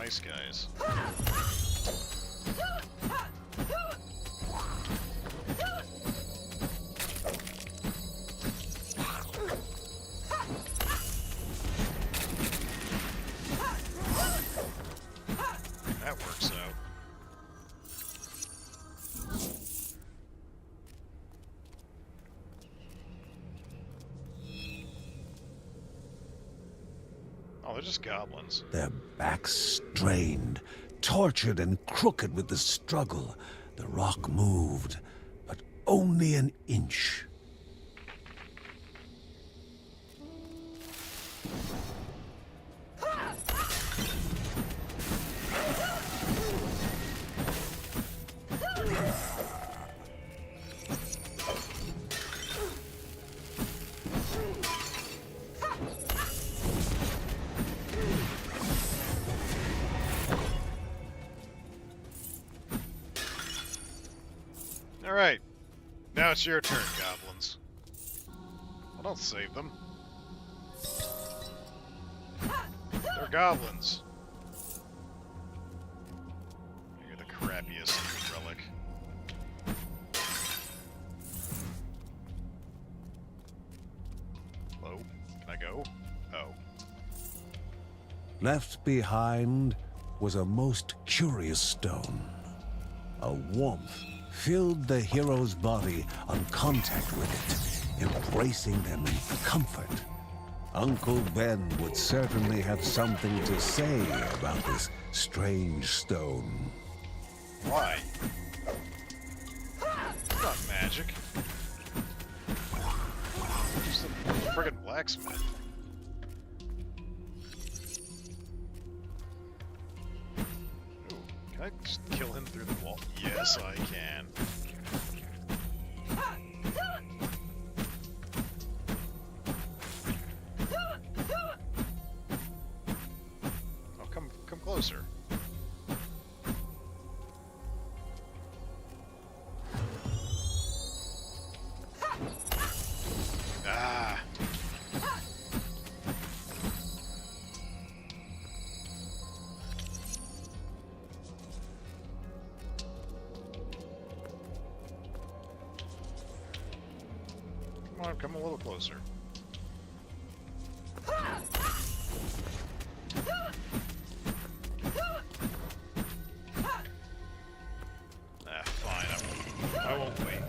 nice guys. That works out. Oh, they're just goblins. Their backs strained, tortured and crooked with the struggle. The rock moved, but only an inch. Alright, now it's your turn, goblins. Well, don't save them. They're goblins. You're the crappiest relic. Hello? Can I go? Oh. Left behind was a most curious stone. A warmth filled the hero's body on contact with it, embracing them in comfort. Uncle Ben would certainly have something to say about this strange stone. Why? It's not magic. Just a friggin' blacksmith. Ooh, can I just kill him through the wall? Yes, I can. Oh, come closer. Ah. Come on, come a little closer. Ah, fine, I won't wait.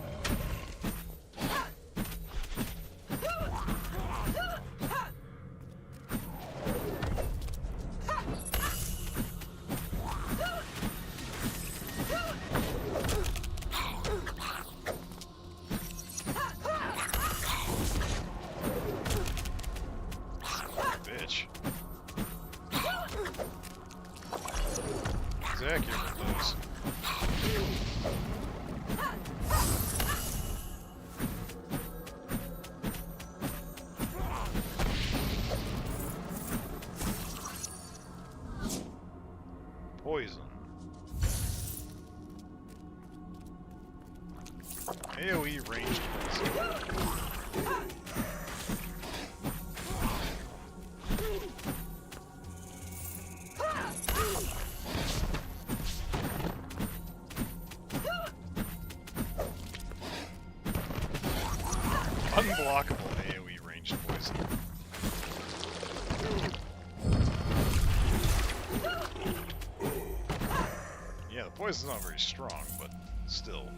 Bitch. Zach, you lose. Poison. AoE ranged poison. Unblockable AoE ranged poison. Yeah, the poison's not very strong, but still.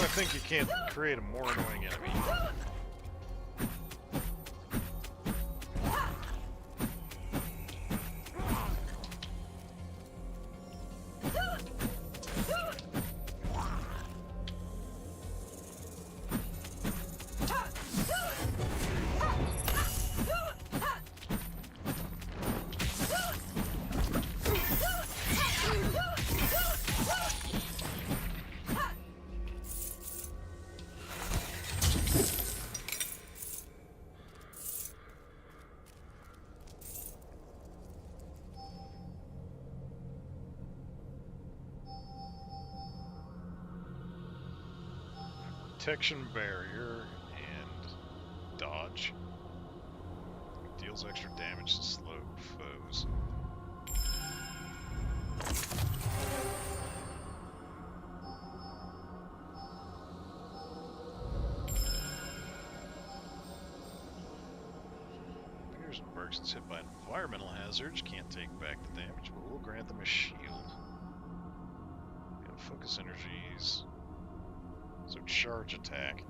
I think you can't create a more annoying enemy. protection barrier and dodge. Deals extra damage to slow foes. Fingers and Bergson's hit by environmental hazards can't take back the damage, but we'll grant them a shield. And focus energies. So charge attack.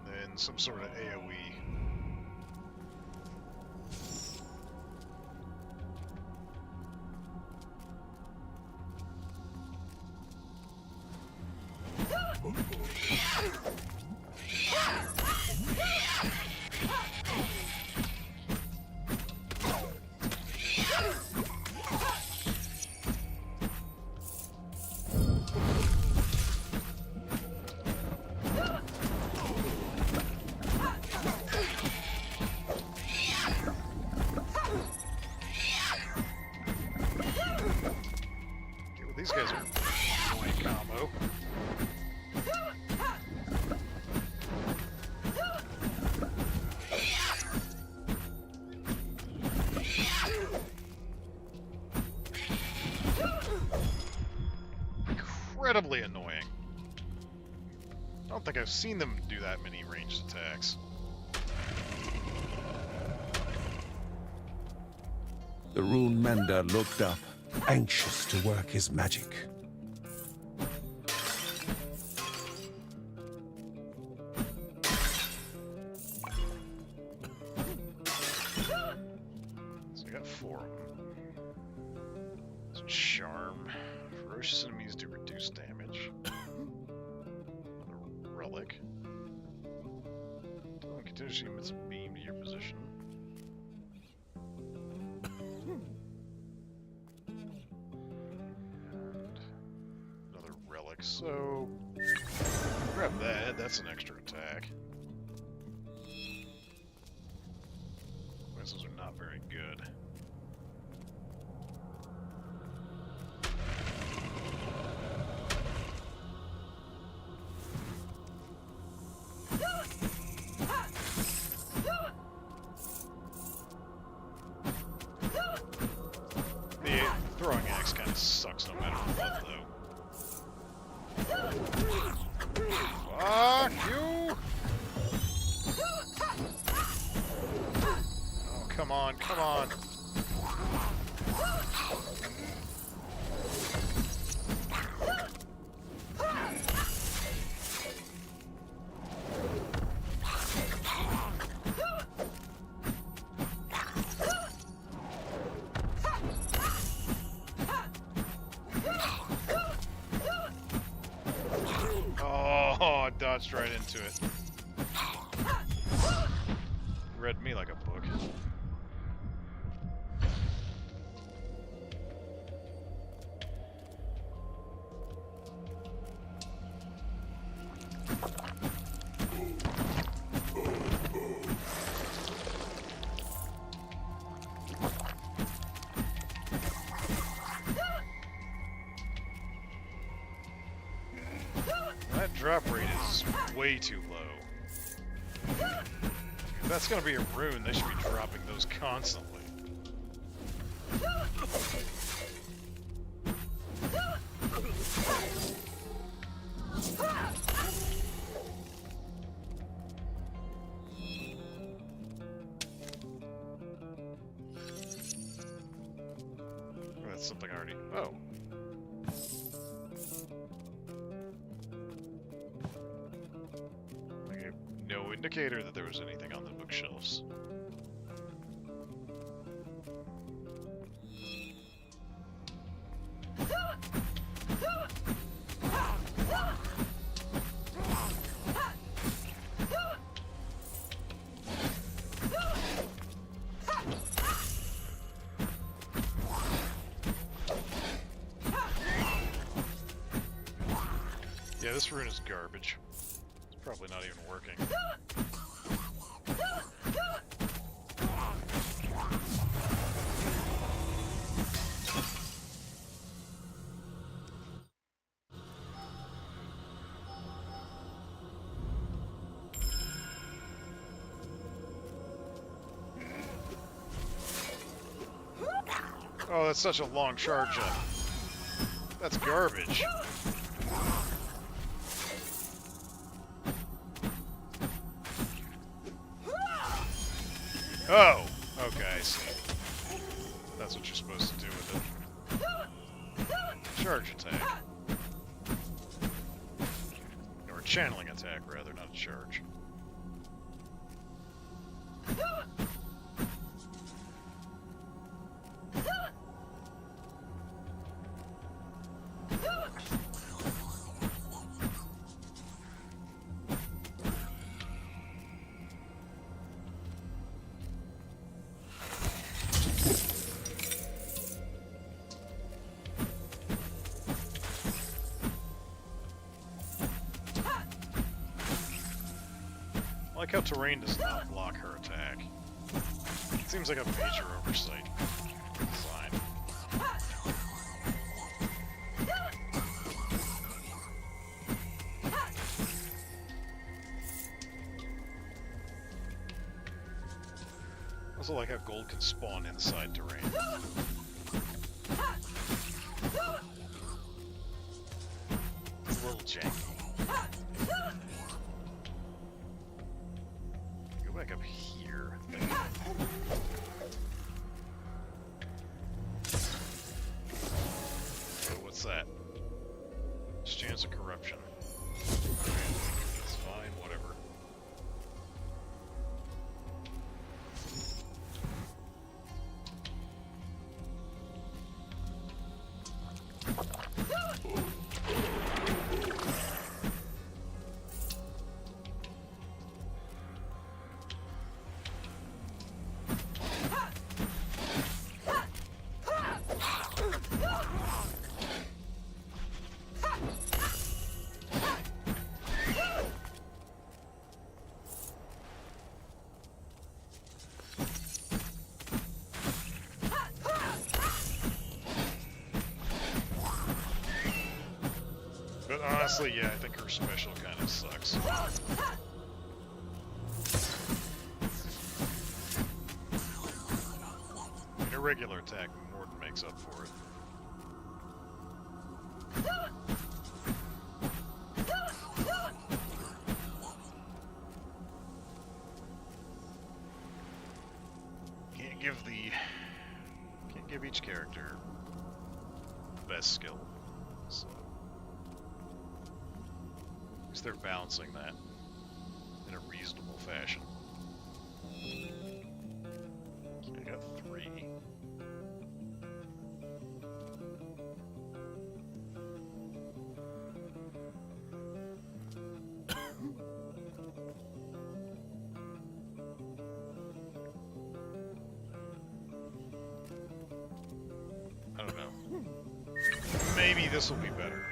And then some sort of AoE. These guys are an annoying combo. Incredibly annoying. I don't think I've seen them do that many ranged attacks. The rune mender looked up, anxious to work his magic. So I got 4 of them. So charm. Ferocious enemies do reduce damage. Another relic. Continuously emits a beam to your position. Another relic, so grab that, that's an extra attack. Those are not very good. The throwing axe kind of sucks no matter what, though. Fuck you! Oh, come on, come on. Oh, I dodged right into it. Read me like a book. That drop rate is way too low. If that's gonna be a rune, they should be dropping those constantly. That's something I already... Oh. I gave no indicator that there was anything on the bookshelves. Yeah, this rune is garbage. It's probably not even working. Oh, that's such a long charge up. That's garbage. Oh! Okay, I see. That's what you're supposed to do with it. Charge attack. Or channeling attack, rather, not a charge. I like how terrain does not block her attack. It seems like a major oversight. Design. I also like how gold can spawn inside terrain. It's a little janky. Go back up here. Oh, what's that? Chance of corruption. It's fine, whatever. But honestly, yeah, I think her special kind of sucks. In a regular attack, Morta makes up for it. Can't give each character the best skill, so at least they're balancing that in a reasonable fashion. I got 3. I don't know. Maybe this will be better.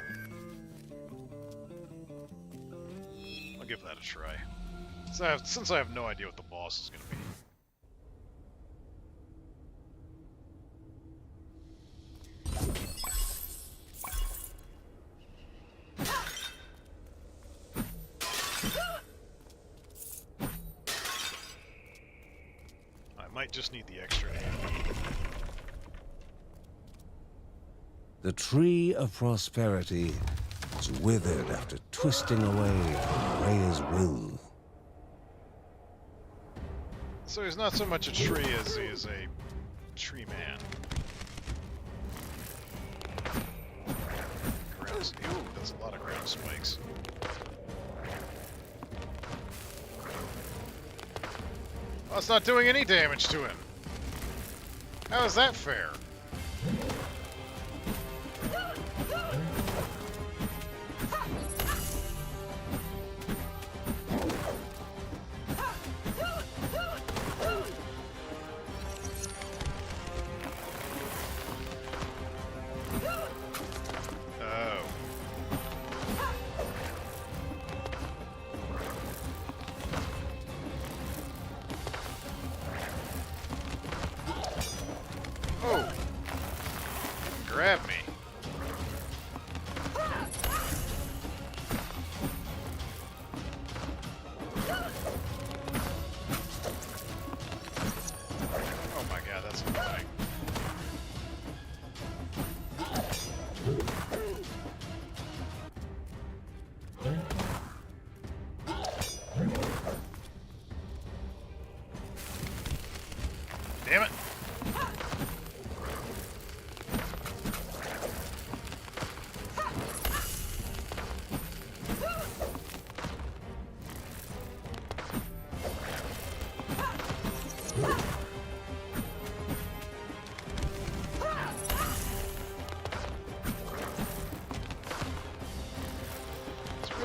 I'll give that a try. Since I have no idea what the boss is going to be. I might just need the extra HP. The tree of prosperity was withered after twisting away from Rhea's will. So he's not so much a tree as he is a tree man. Ooh, that's a lot of ground spikes. Well, it's not doing any damage to him. How is that fair? Oh! Grab me. Oh my god, that's annoying.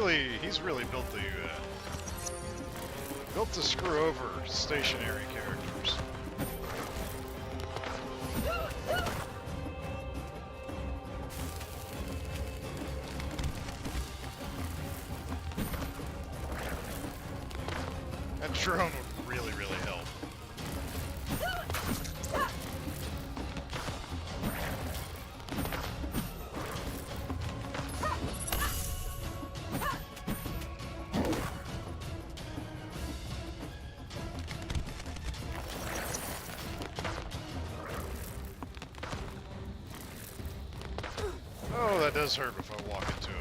he's really built to screw over stationary characters. That drone would really help. Oh, that does hurt if I walk into him.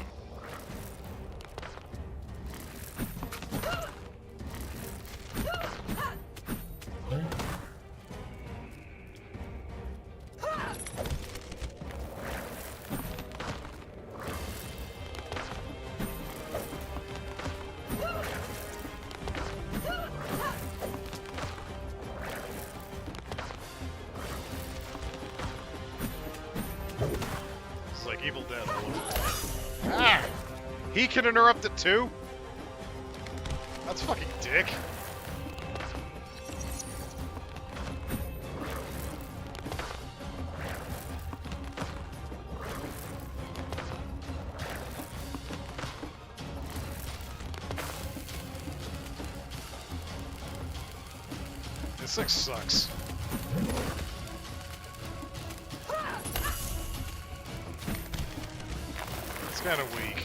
It's like Evil Dead all over. Ah! He can interrupt it too? That's fucking dick. This thing sucks. It's kind of weak.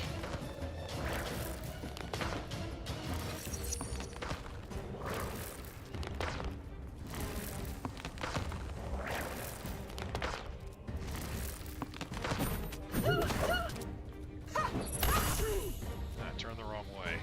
I turned the wrong way.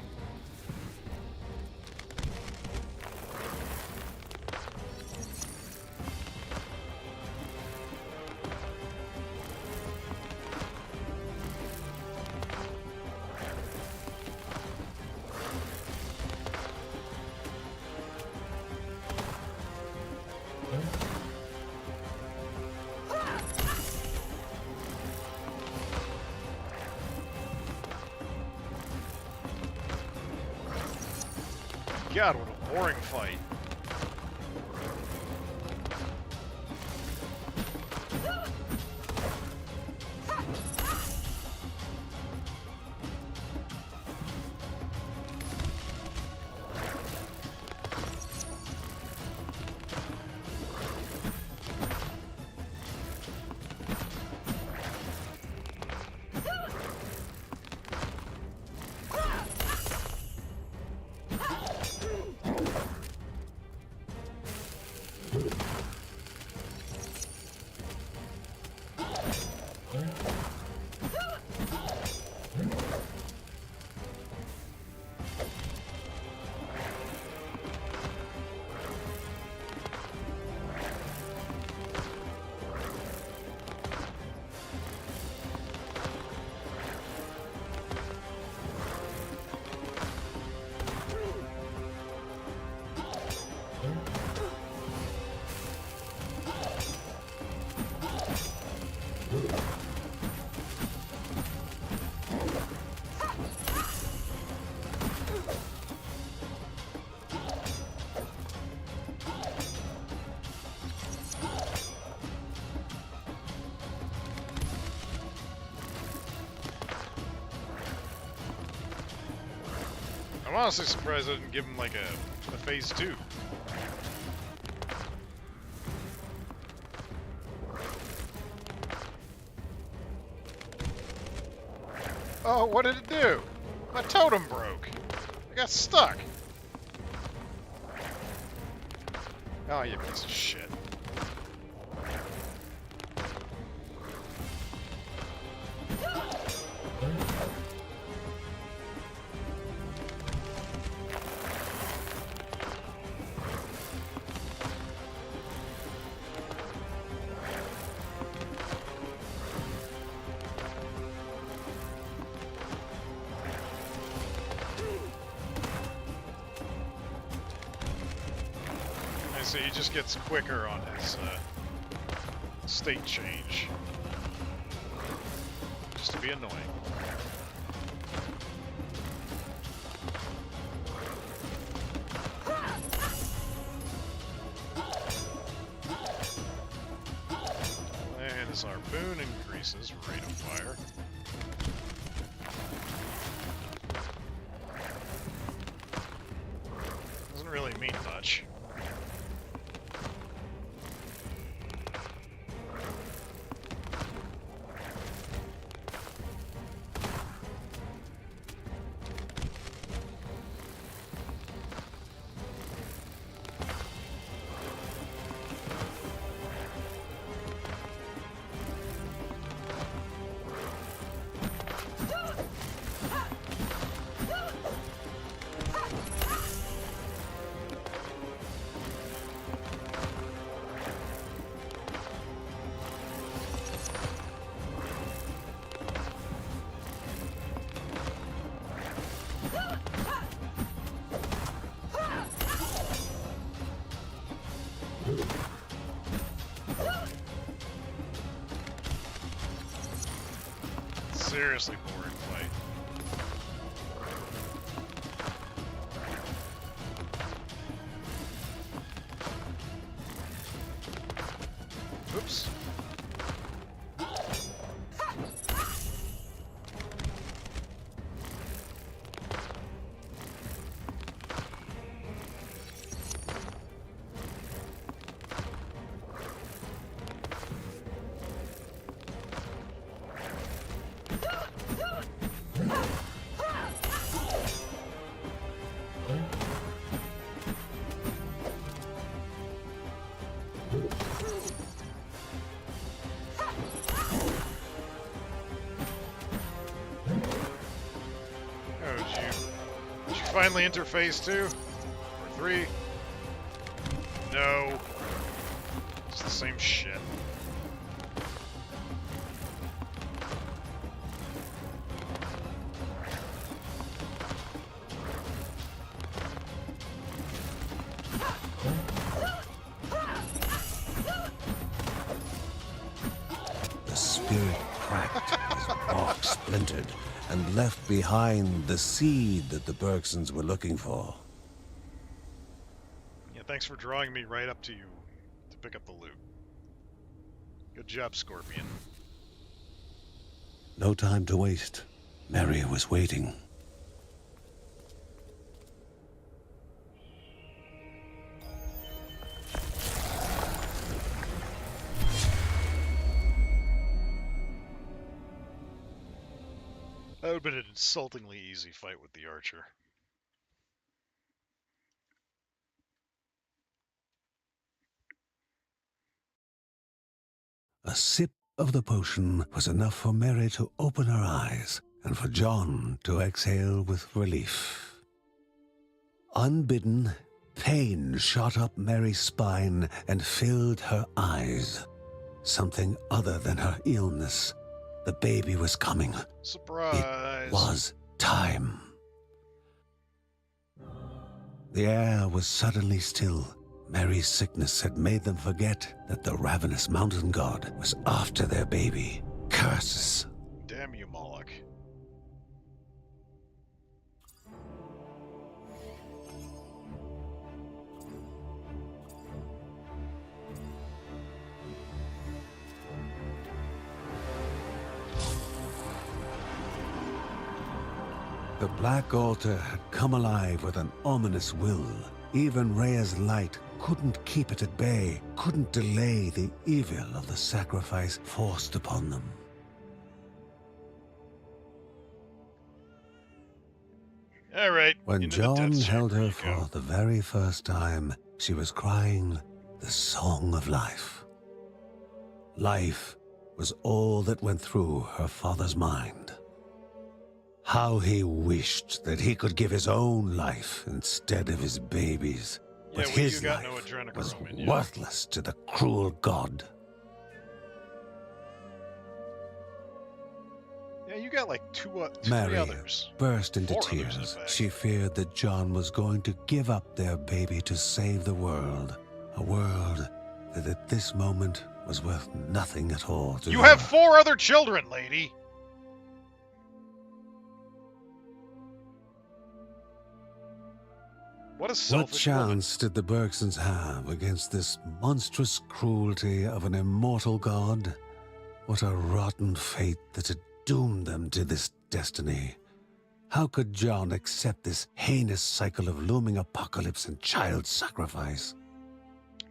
God, what a boring fight. I'm honestly surprised I didn't give him like a phase 2. Oh, what did it do? My totem broke. I got stuck. Oh, you piece of shit. So he just gets quicker on his state change. Just to be annoying. This harpoon increases rate of fire. Doesn't really mean much. Seriously boring fight. Oops. Oh, did you finally enter phase 2? Or 3? No. It's the same shit. The spirit cracked, his bark splintered, and left behind the seed that the Bergsons were looking for. Yeah, thanks for drawing me right up to you to pick up the loot. Good job, Scorpion. No time to waste. Mary was waiting. That would have been an insultingly easy fight with the archer. A sip of the potion was enough for Mary to open her eyes and for John to exhale with relief. Unbidden, pain shot up Mary's spine and filled her eyes. Something other than her illness. The baby was coming. Surprise! It was time. The air was suddenly still. Mary's sickness had made them forget that the ravenous mountain god was after their baby. Curses. Damn you, Moloch. The black altar had come alive with an ominous will. Even Rhea's light couldn't keep it at bay, couldn't delay the evil of the sacrifice forced upon them. All right. When into the John death held chamber her you for go. the very first time, she was crying the song of life. Life was all that went through her father's mind. How he wished that he could give his own life instead of his baby's. Yeah, But well, you his got no life adrenochrome was in you. worthless to the cruel god. Yeah, you got like three Mary others. burst into 4 others, in tears. fact. She feared that John was going to give up their baby to save the world. A world that at this moment was worth nothing at all to You her. have 4 other children, lady! What a What selfish woman. chance did the Bergsons have against this monstrous cruelty of an immortal god? What a rotten fate that had doomed them to this destiny. How could John accept this heinous cycle of looming apocalypse and child sacrifice?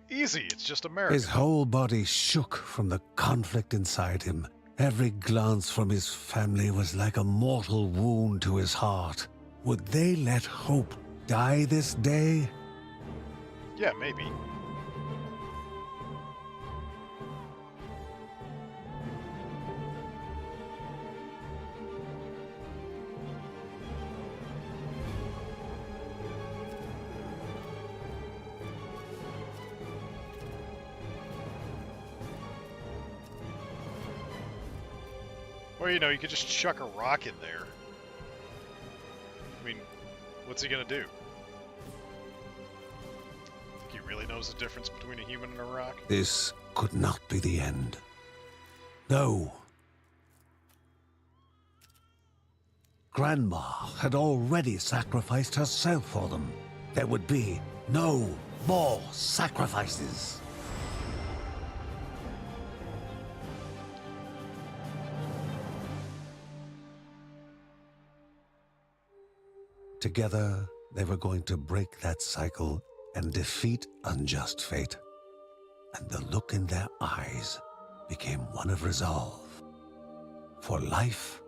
Easy, it's just America. His whole body shook from the conflict inside him. Every glance from his family was like a mortal wound to his heart. Would they let hope die this day? Yeah, maybe. Or, you know, you could just chuck a rock in there. I mean, what's he gonna do? Think he really knows the difference between a human and a rock? This could not be the end. No. Grandma had already sacrificed herself for them. There would be no more sacrifices. Together, they were going to break that cycle and defeat unjust fate. And the look in their eyes became one of resolve. For life,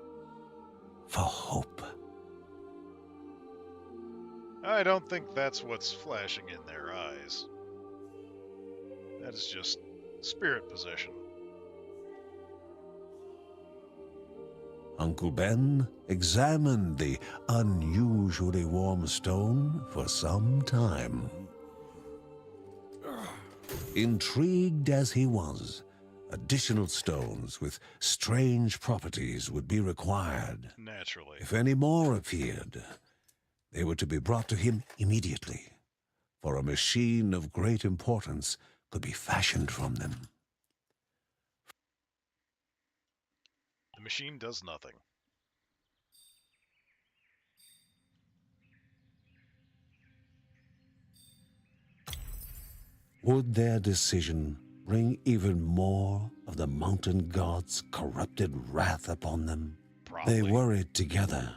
for hope. I don't think that's what's flashing in their eyes. That is just spirit possession. Uncle Ben examined the unusually warm stone for some time. Intrigued as he was, additional stones with strange properties would be required. Naturally. If any more appeared, they were to be brought to him immediately, for a machine of great importance could be fashioned from them. The machine does nothing. Would their decision bring even more of the mountain god's corrupted wrath upon them? Probably. They worried together,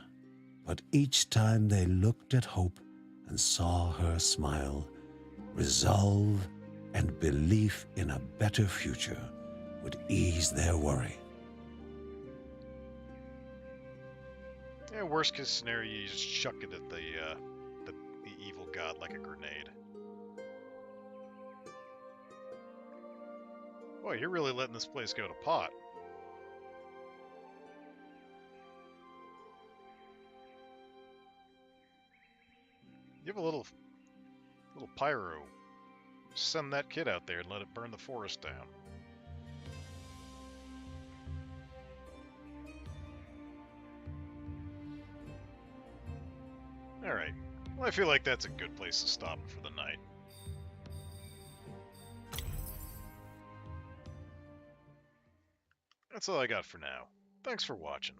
but each time they looked at Hope and saw her smile, resolve and belief in a better future would ease their worry. Yeah, worst case scenario, you just chuck it at the evil god like a grenade. Boy, you're really letting this place go to pot. Give a little pyro. Send that kid out there and let it burn the forest down. Alright. Well, I feel like that's a good place to stop for the night. That's all I got for now. Thanks for watching.